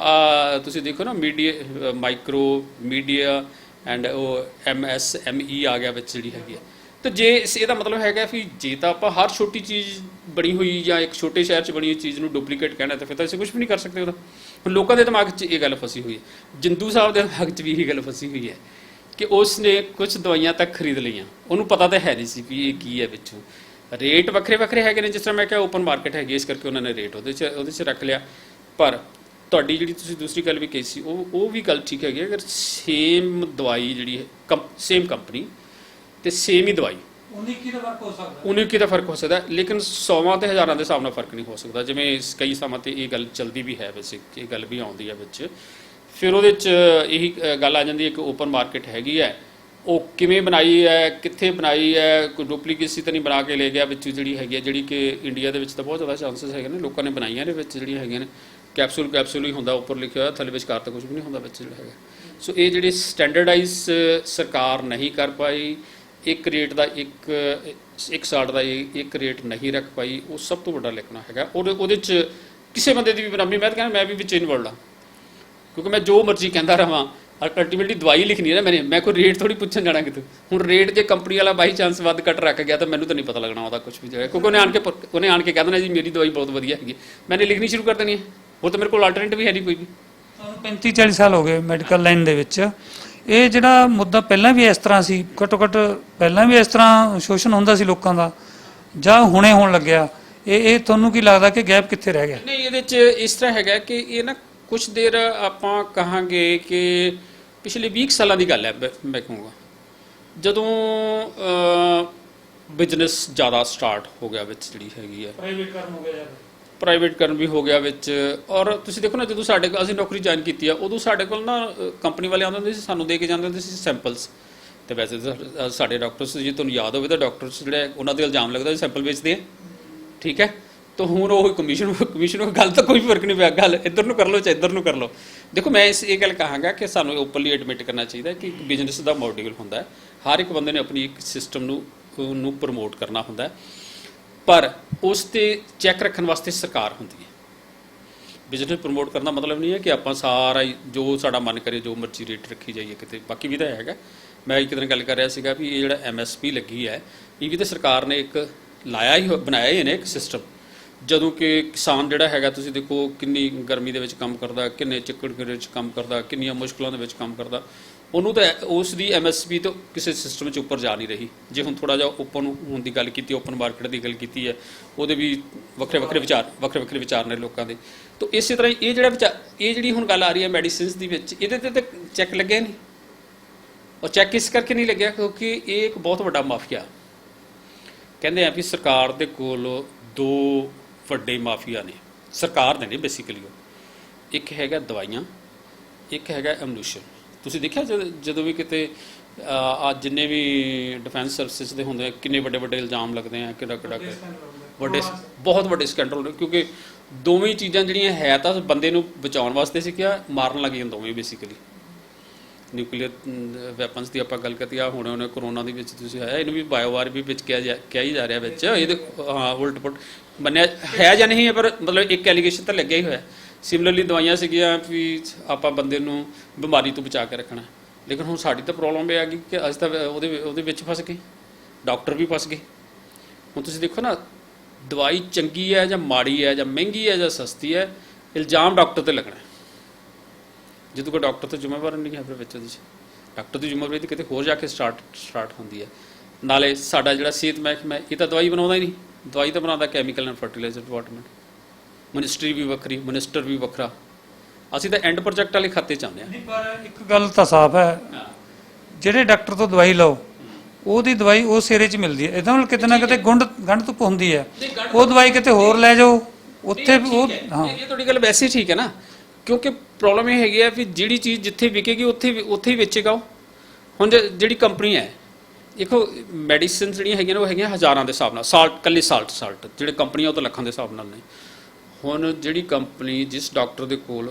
ਤੁਸੀਂ ਦੇਖੋ ਨਾ, ਮੀਡੀਆ, ਮਾਈਕਰੋ ਮੀਡੀਆ ਐਂਡ ਉਹ MSME ਆ ਗਿਆ ਵਿੱਚ ਜਿਹੜੀ ਹੈਗੀ ਹੈ। ਤਾਂ ਜੇ ਇਹਦਾ ਮਤਲਬ ਹੈਗਾ ਵੀ ਜੇ ਤਾਂ ਆਪਾਂ ਹਰ ਛੋਟੀ ਚੀਜ਼ ਬਣੀ ਹੋਈ ਜਾਂ ਇੱਕ ਛੋਟੇ ਸ਼ਹਿਰ 'ਚ ਬਣੀ ਹੋਈ ਚੀਜ਼ ਨੂੰ ਡੁਪਲੀਕੇਟ ਕਹਿਣਾ, ਤਾਂ ਫਿਰ ਤਾਂ ਅਸੀਂ ਕੁਝ ਵੀ ਨਹੀਂ ਕਰ ਸਕਦੇ ਉਹਦਾ। ਹੁਣ ਲੋਕਾਂ ਦੇ ਦਿਮਾਗ 'ਚ ਇਹ ਗੱਲ ਫਸੀ ਹੋਈ ਹੈ, ਜਿੰਦੂ ਸਾਹਿਬ ਦੇ ਦਿਮਾਗ 'ਚ ਵੀ ਇਹ ਗੱਲ ਫਸੀ ਹੋਈ ਹੈ ਕਿ ਉਸ ਨੇ ਕੁਝ ਦਵਾਈਆਂ ਤੱਕ ਖਰੀਦ ਲਈਆਂ, ਉਹਨੂੰ ਪਤਾ ਤਾਂ ਹੈ ਨਹੀਂ ਸੀ ਵੀ ਇਹ ਕੀ ਹੈ। ਵਿੱਚੋਂ ਰੇਟ ਵੱਖਰੇ ਹੈਗੇ ਨੇ, ਜਿਸ ਤਰ੍ਹਾਂ ਮੈਂ ਕਿਹਾ ਓਪਨ ਮਾਰਕੀਟ ਹੈਗੀ, ਇਸ ਕਰਕੇ ਉਹਨਾਂ ਨੇ ਰੇਟ ਉਹਦੇ 'ਚ ਰੱਖ ਲਿਆ। ਪਰ ਤੁਹਾਡੀ ਜਿਹੜੀ ਤੁਸੀਂ ਦੂਸਰੀ ਗੱਲ ਵੀ ਕਹੀ ਸੀ, ਉਹ ਵੀ ਗੱਲ ਠੀਕ ਹੈਗੀ। ਅਗਰ ਸੇਮ ਦਵਾਈ ਜਿਹੜੀ ਹੈ, ਸੇਮ ਕੰਪਨੀ ਤੇ ਸੇਮ ਹੀ ਦਵਾਈ, 19 ਦਾ ਫਰਕ ਹੋ ਸਕਦਾ, ਲੇਕਿਨ 100 ਤੇ ਹਜ਼ਾਰਾਂ ਦੇ ਹਿਸਾਬ ਨਾਲ ਫਰਕ ਨਹੀਂ ਹੋ ਸਕਦਾ। ਜਿਵੇਂ ਕਈ ਥਾਵਾਂ 'ਤੇ ਇਹ ਗੱਲ ਚੱਲਦੀ ਵੀ ਹੈ, ਵੈਸੇ ਇਹ ਗੱਲ ਵੀ ਆਉਂਦੀ ਹੈ ਵਿੱਚ। ਫਿਰ ਉਹਦੇ 'ਚ ਇਹੀ ਗੱਲ ਆ ਜਾਂਦੀ ਹੈ ਕਿ ਓਪਨ ਮਾਰਕੀਟ ਹੈਗੀ ਹੈ, ਉਹ ਕਿਵੇਂ ਬਣਾਈ ਹੈ, ਕਿੱਥੇ ਬਣਾਈ ਹੈ, ਕੋਈ ਡੁਪਲੀਕੇਸੀ ਤਾਂ ਨਹੀਂ ਬਣਾ ਕੇ ਲੈ ਗਿਆ ਵਿੱਚ ਜਿਹੜੀ ਹੈਗੀ ਹੈ, ਜਿਹੜੀ ਕਿ ਇੰਡੀਆ ਦੇ ਵਿੱਚ ਤਾਂ ਬਹੁਤ ਜ਼ਿਆਦਾ ਚਾਂਸਸ ਹੈਗੇ ਨੇ, ਲੋਕਾਂ ਨੇ ਬਣਾਈਆਂ ਨੇ ਵਿੱਚ ਜਿਹੜੀਆਂ ਹੈਗੀਆਂ ਨੇ। ਕੈਪਸੂਲ ਹੀ ਹੁੰਦਾ, ਉੱਪਰ ਲਿਖਿਆ ਹੋਇਆ, ਥੱਲੇ ਵਿਚਕਾਰ ਤਾਂ ਕੁਝ ਵੀ ਨਹੀਂ ਹੁੰਦਾ ਵਿੱਚ ਜਿਹੜਾ ਹੈਗਾ। ਸੋ ਇਹ ਜਿਹੜੀ ਸਟੈਂਡਰਡਾਈਜ਼ ਸਰਕਾਰ ਨਹੀਂ ਕਰ ਪਾਈ, ਇੱਕ ਰੇਟ ਦਾ ਇੱਕ ਸਾਲਟ ਦਾ ਇੱਕ ਰੇਟ ਨਹੀਂ ਰੱਖ ਪਾਈ, ਉਹ ਸਭ ਤੋਂ ਵੱਡਾ ਲਿਖਣਾ ਹੈਗਾ। ਉਹਦੇ 'ਚ ਕਿਸੇ ਬੰਦੇ ਦੀ ਵੀ ਬਰਾਬਰੀ, ਮੈਂ ਤਾਂ ਕਹਿੰਦਾ ਮੈਂ ਵੀ ਵਿੱਚ ਇਨਵੋਲਡ ਹਾਂ, ਕਿਉਂਕਿ ਮੈਂ ਜੋ ਮਰਜ਼ੀ ਕਹਿੰਦਾ ਰਹਾਂ, ਅਲਟੀਮੇਟਲੀ ਦਵਾਈ ਲਿਖਣੀ ਹੈ ਨਾ, ਮੈਂ ਕੋਈ ਰੇਟ ਥੋੜੀ ਪੁੱਛਣ ਜਾਣਾ ਕਿਤੇ। ਹੁਣ ਰੇਟ ਜੇ ਕੰਪਨੀ ਵਾਲਾ ਬਾਈ ਚਾਂਸ ਵੱਧ ਘੱਟ ਰੱਖ ਗਿਆ ਤਾਂ ਮੈਨੂੰ ਤਾਂ ਨਹੀਂ ਪਤਾ ਲੱਗਣਾ ਉਹਦਾ ਕੁਝ ਵੀ ਜਗ੍ਹਾ, ਕਿਉਂਕਿ ਉਹਨੇ ਆਣ ਕੇ ਕਹਿ ਦੇਣਾ ਜੀ ਮੇਰੀ ਦਵਾਈ ਬਹੁਤ ਵਧੀਆ ਹੈਗੀ, ਮੈंने ਲਿਖਣੀ ਸ਼ੁਰੂ ਕਰ ਦੇਣੀ ਹੈ। ਉਹ ਤਾਂ ਮੇਰੇ ਕੋਲ ਆਲਟਰਨੇਟਿਵ ਵੀ ਹੈ ਨਹੀਂ ਕੋਈ ਵੀ। 35-40 ਸਾਲ ਹੋ ਗਏ ਮੈਡੀਕਲ ਲਾਈਨ ਦੇ ਵਿੱਚ। ਇਹ ਜਿਹੜਾ ਮੁੱਦਾ ਪਹਿਲਾਂ ਵੀ ਇਸ ਤਰ੍ਹਾਂ ਸੀ, ਘੱਟੋ ਘੱਟ ਪਹਿਲਾਂ ਵੀ ਇਸ ਤਰ੍ਹਾਂ ਸ਼ੋਸ਼ਣ ਹੁੰਦਾ ਸੀ ਲੋਕਾਂ ਦਾ, ਜਾਂ ਹੁਣੇ ਹੋਣ ਲੱਗਿਆ? ਇਹ ਤੁਹਾਨੂੰ ਕੀ ਲੱਗਦਾ ਕਿ ਗੈਪ ਕਿੱਥੇ ਰਹਿ ਗਿਆ? ਨਹੀਂ, ਇਹਦੇ 'ਚ ਇਸ ਤਰ੍ਹਾਂ ਹੈਗਾ ਕਿ ਇਹ ਨਾ ਕੁਝ ਦੇਰ ਆਪਾਂ ਕਹਾਂਗੇ ਕਿ ਪਿਛਲੇ 20 ਸਾਲਾਂ ਦੀ ਗੱਲ ਹੈ। ਮੈਂ ਕਹੂੰਗਾ ਜਦੋਂ ਬਿਜ਼ਨਸ ਜ਼ਿਆਦਾ ਸਟਾਰਟ ਹੋ ਗਿਆ ਵਿੱਚ ਜਿਹੜੀ ਹੈਗੀ ਹੈ, ਪ੍ਰਾਈਵੇਟਕਰਨ ਵੀ ਹੋ ਗਿਆ ਵਿੱਚ। ਔਰ ਤੁਸੀਂ ਦੇਖੋ ਨਾ, ਜਦੋਂ ਸਾਡੇ ਅਸੀਂ ਨੌਕਰੀ ਜੁਆਇਨ ਕੀਤੀ ਆ, ਉਦੋਂ ਸਾਡੇ ਕੋਲ ਨਾ ਕੰਪਨੀ ਵਾਲੇ ਆਉਂਦੇ ਹੁੰਦੇ ਸੀ, ਸਾਨੂੰ ਦੇ ਕੇ ਜਾਂਦੇ ਹੁੰਦੇ ਸੀ ਸੈਂਪਲਸ। ਤੇ ਵੈਸੇ ਤਾਂ ਸਾਡੇ ਡਾਕਟਰਸ, ਜੇ ਤੁਹਾਨੂੰ ਯਾਦ ਹੋਵੇ ਤਾਂ ਡਾਕਟਰਸ ਜਿਹੜੇ ਉਹਨਾਂ 'ਤੇ ਇਲਜ਼ਾਮ ਲੱਗਦਾ ਸੀ ਸੈਂਪਲ ਵੇਚਦੇ ਆ, ਠੀਕ ਹੈ। ਤਾਂ ਹੁਣ ਉਹ ਕਮਿਸ਼ਨ ਗੱਲ ਤਾਂ ਕੋਈ ਫਰਕ ਨਹੀਂ ਪਿਆ, ਗੱਲ ਇੱਧਰ ਨੂੰ ਕਰ ਲਓ ਚਾਹੇ ਇੱਧਰ ਨੂੰ ਕਰ ਲਓ। ਦੇਖੋ, ਮੈਂ ਇਹ ਗੱਲ ਕਹਾਂਗਾ ਕਿ ਸਾਨੂੰ ਓਪਨਲੀ ਐਡਮਿਟ ਕਰਨਾ ਚਾਹੀਦਾ ਕਿ ਇੱਕ ਬਿਜ਼ਨਸ ਦਾ ਮੋਡਲ ਹੁੰਦਾ ਹੈ। ਹਰ ਇੱਕ ਬੰਦੇ ਨੇ ਆਪਣੀ ਇੱਕ ਸਿਸਟਮ ਨੂੰ ਪ੍ਰਮੋਟ ਕਰਨਾ ਹੁੰਦਾ ਹੈ, ਪਰ ਉਸ 'ਤੇ ਚੈੱਕ ਰੱਖਣ ਵਾਸਤੇ ਸਰਕਾਰ ਹੁੰਦੀ ਹੈ। ਬਿਜ਼ਨਸ ਪ੍ਰਮੋਟ ਕਰਨ ਦਾ ਮਤਲਬ ਨਹੀਂ ਹੈ ਕਿ ਆਪਾਂ ਸਾਰਾ ਹੀ ਜੋ ਸਾਡਾ ਮਨ ਕਰੇ ਜੋ ਮਰਜ਼ੀ ਰੇਟ ਰੱਖੀ ਜਾਈਏ ਕਿਤੇ। ਬਾਕੀ ਵੀ ਤਾਂ ਹੈਗਾ। ਮੈਂ ਇੱਕ ਦਿਨ ਗੱਲ ਕਰ ਰਿਹਾ ਸੀਗਾ ਵੀ ਇਹ ਜਿਹੜਾ MSP ਲੱਗੀ ਹੈ, ਇਹ ਵੀ ਤਾਂ ਸਰਕਾਰ ਨੇ ਇੱਕ ਲਾਇਆ ਹੀ ਬਣਾਇਆ ਹੀ ਨੇ ਇੱਕ ਸਿਸਟਮ। ਜਦੋਂ ਕਿ ਕਿਸਾਨ ਜਿਹੜਾ ਹੈਗਾ, ਤੁਸੀਂ ਦੇਖੋ ਕਿੰਨੀ ਗਰਮੀ ਦੇ ਵਿੱਚ ਕੰਮ ਕਰਦਾ, ਕਿੰਨੇ ਚਿੱਕੜ ਵਿੱਚ ਕੰਮ ਕਰਦਾ, ਕਿੰਨੀਆਂ ਮੁਸ਼ਕਲਾਂ ਦੇ ਵਿੱਚ ਕੰਮ ਕਰਦਾ, ਉਹਨੂੰ ਤਾਂ ਉਸ ਦੀ MSP ਤੋਂ ਕਿਸੇ ਸਿਸਟਮ 'ਚ ਉੱਪਰ ਜਾ ਨਹੀਂ ਰਹੀ। ਜੇ ਹੁਣ ਥੋੜ੍ਹਾ ਜਿਹਾ ਓਪਨ ਹੋਣ ਦੀ ਗੱਲ ਕੀਤੀ, ਓਪਨ ਮਾਰਕੀਟ ਦੀ ਗੱਲ ਕੀਤੀ ਹੈ, ਉਹਦੇ ਵੀ ਵੱਖਰੇ ਵਿਚਾਰ ਨੇ ਲੋਕਾਂ ਦੇ। ਤਾਂ ਇਸੇ ਤਰ੍ਹਾਂ ਇਹ ਜਿਹੜੀ ਹੁਣ ਗੱਲ ਆ ਰਹੀ ਹੈ ਮੈਡੀਸਿਨਸ ਦੀ ਵਿੱਚ, ਇਹਦੇ 'ਤੇ ਤਾਂ ਚੈੱਕ ਲੱਗਿਆ ਨਹੀਂ। ਔਰ ਚੈੱਕ ਇਸ ਕਰਕੇ ਨਹੀਂ ਲੱਗਿਆ ਕਿਉਂਕਿ ਇਹ ਇੱਕ ਬਹੁਤ ਵੱਡਾ ਮਾਫੀਆ। ਕਹਿੰਦੇ ਆ ਵੀ ਸਰਕਾਰ ਦੇ ਕੋਲ 2 ਵੱਡੇ ਮਾਫੀਆ ਨੇ, ਸਰਕਾਰ ਦੇ ਨੇ ਬੇਸਿਕਲੀ ਉਹ। ਇੱਕ ਹੈਗਾ ਦਵਾਈਆਂ, ਇੱਕ ਹੈਗਾ ਐਮੂਨੀਸ਼ਨ। ਤੁਸੀਂ ਦੇਖਿਆ ਜਦੋਂ ਵੀ ਕਿਤੇ ਜਿੰਨੇ ਵੀ ਡਿਫੈਂਸ ਸਰਵਿਸਿਜ਼ ਦੇ ਹੁੰਦੇ ਆ, ਕਿੰਨੇ ਵੱਡੇ ਵੱਡੇ ਇਲਜ਼ਾਮ ਲੱਗਦੇ ਆ, ਕਿਹੜਾ ਬਹੁਤ ਵੱਡੇ ਸਕੈਂਡਲ। ਕਿਉਂਕਿ ਦੋਵੇਂ ਚੀਜ਼ਾਂ ਜਿਹੜੀਆਂ ਹੈ ਤਾਂ ਬੰਦੇ ਨੂੰ ਬਚਾਉਣ ਵਾਸਤੇ ਸੀ, ਕਿ ਮਾਰਨ ਲੱਗ ਜਾਂਦੇ ਦੋਵੇਂ ਬੇਸਿਕਲੀ। ਨਿਊਕਲੀਅਰ ਵੈਪਨਸ ਦੀ ਆਪਾਂ ਗੱਲ ਕਰੀਏ, ਹੁਣ ਉਹਨੇ ਕਰੋਨਾ ਦੇ ਵਿੱਚ ਤੁਸੀਂ ਆਇਆ, ਇਹਨੂੰ ਵੀ ਬਾਇਓਵਾਰ ਵੀ ਵਿੱਚ ਕਿਹਾ ਹੀ ਜਾ ਰਿਹਾ ਵਿੱਚ। ਇਹਦੇ ਉਲਟ ਪੁਲਟ ਮੰਨਿਆ ਹੈ ਜਾਂ ਨਹੀਂ ਹੈ, ਪਰ ਮਤਲਬ ਇੱਕ ਐਲੀਗੇਸ਼ਨ ਤਾਂ ਲੱਗਿਆ ਹੀ ਹੋਇਆ। ਸਿਮਿਲਰਲੀ ਦਵਾਈਆਂ ਸੀਗੀਆਂ ਵੀ ਆਪਾਂ ਬੰਦੇ ਨੂੰ ਬਿਮਾਰੀ ਤੋਂ ਬਚਾ ਕੇ ਰੱਖਣਾ। ਲੇਕਿਨ ਹੁਣ ਸਾਡੀ ਤਾਂ ਪ੍ਰੋਬਲਮ ਇਹ ਆ ਗਈ ਕਿ ਅਸੀਂ ਤਾਂ ਉਹਦੇ ਵਿੱਚ ਫਸ ਗਏ, ਡਾਕਟਰ ਵੀ ਫਸ ਗਏ। ਹੁਣ ਤੁਸੀਂ ਦੇਖੋ ਨਾ, ਦਵਾਈ ਚੰਗੀ ਹੈ ਜਾਂ ਮਾੜੀ ਹੈ ਜਾਂ ਮਹਿੰਗੀ ਹੈ ਜਾਂ ਸਸਤੀ ਹੈ, ਇਲਜ਼ਾਮ ਡਾਕਟਰ 'ਤੇ ਲੱਗਣਾ। ਜਦੋਂ ਕੋਈ ਡਾਕਟਰ ਤੋਂ ਜ਼ਿੰਮੇਵਾਰ ਨਹੀਂ ਹੈ, ਫਿਰ ਵਿੱਚ ਉਹਦੇ 'ਚ ਡਾਕਟਰ ਦੀ ਜ਼ਿੰਮੇਵਾਰੀ ਤਾਂ ਕਿਤੇ ਹੋਰ ਜਾ ਕੇ ਸਟਾਰਟ ਹੁੰਦੀ ਹੈ। ਨਾਲੇ ਸਾਡਾ ਜਿਹੜਾ ਸਿਹਤ ਮਹਿਕਮਾ, ਇਹ ਤਾਂ ਦਵਾਈ ਬਣਾਉਂਦਾ ਹੀ ਨਹੀਂ, ਦਵਾਈ ਤਾਂ ਬਣਾਉਂਦਾ chemical and fertiliser department. Ministry ਵੀ ਵੱਖਰੀ, ਮਿਨਿਸਟਰ ਵੀ ਵੱਖਰਾ। ਅਸੀਂ ਤਾਂ ਐਂਡ ਪ੍ਰੋਜੈਕਟ ਵਾਲੇ ਖਾਤੇ 'ਚ ਆਉਂਦੇ ਹਾਂ। ਪਰ ਇੱਕ ਗੱਲ ਤਾਂ ਸਾਫ਼ ਹੈ, ਜਿਹੜੇ ਡਾਕਟਰ ਤੋਂ ਦਵਾਈ ਲਓ, ਉਹਦੀ ਦਵਾਈ ਉਸ ਏਰੀਏ 'ਚ ਮਿਲਦੀ ਹੈ। ਇਹਦਾ ਨਾਲ ਕਿਤੇ ਨਾ ਕਿਤੇ ਗੰਢ ਧੁੱਪ ਹੁੰਦੀ ਹੈ। ਉਹ ਦਵਾਈ ਕਿਤੇ ਹੋਰ ਲੈ ਜਾਓ, ਉੱਥੇ ਉਹ। ਹਾਂ, ਇਹ ਤੁਹਾਡੀ ਗੱਲ ਵੈਸੇ ਠੀਕ ਹੈ ਨਾ, ਕਿਉਂਕਿ ਪ੍ਰੋਬਲਮ ਇਹ ਹੈਗੀ ਹੈ ਵੀ ਜਿਹੜੀ ਚੀਜ਼ ਜਿੱਥੇ ਵਿਕੇਗੀ ਉੱਥੇ ਹੀ ਵੇਚੇਗਾ ਉਹ। ਹੁਣ ਜਿਹੜੀ ਕੰਪਨੀ ਹੈ, ਦੇਖੋ ਮੈਡੀਸਿਨ ਜਿਹੜੀਆਂ ਹੈਗੀਆਂ ਨੇ ਉਹ ਹੈਗੀਆਂ ਹਜ਼ਾਰਾਂ ਦੇ ਹਿਸਾਬ ਨਾਲ, ਇਕੱਲੀ ਸਾਲਟ ਜਿਹੜੇ ਕੰਪਨੀਆਂ ਉਹ ਤਾਂ ਲੱਖਾਂ ਦੇ ਹਿਸਾਬ ਨਾਲ ਨੇ। ਹੁਣ ਜਿਹੜੀ ਕੰਪਨੀ ਜਿਸ ਡਾਕਟਰ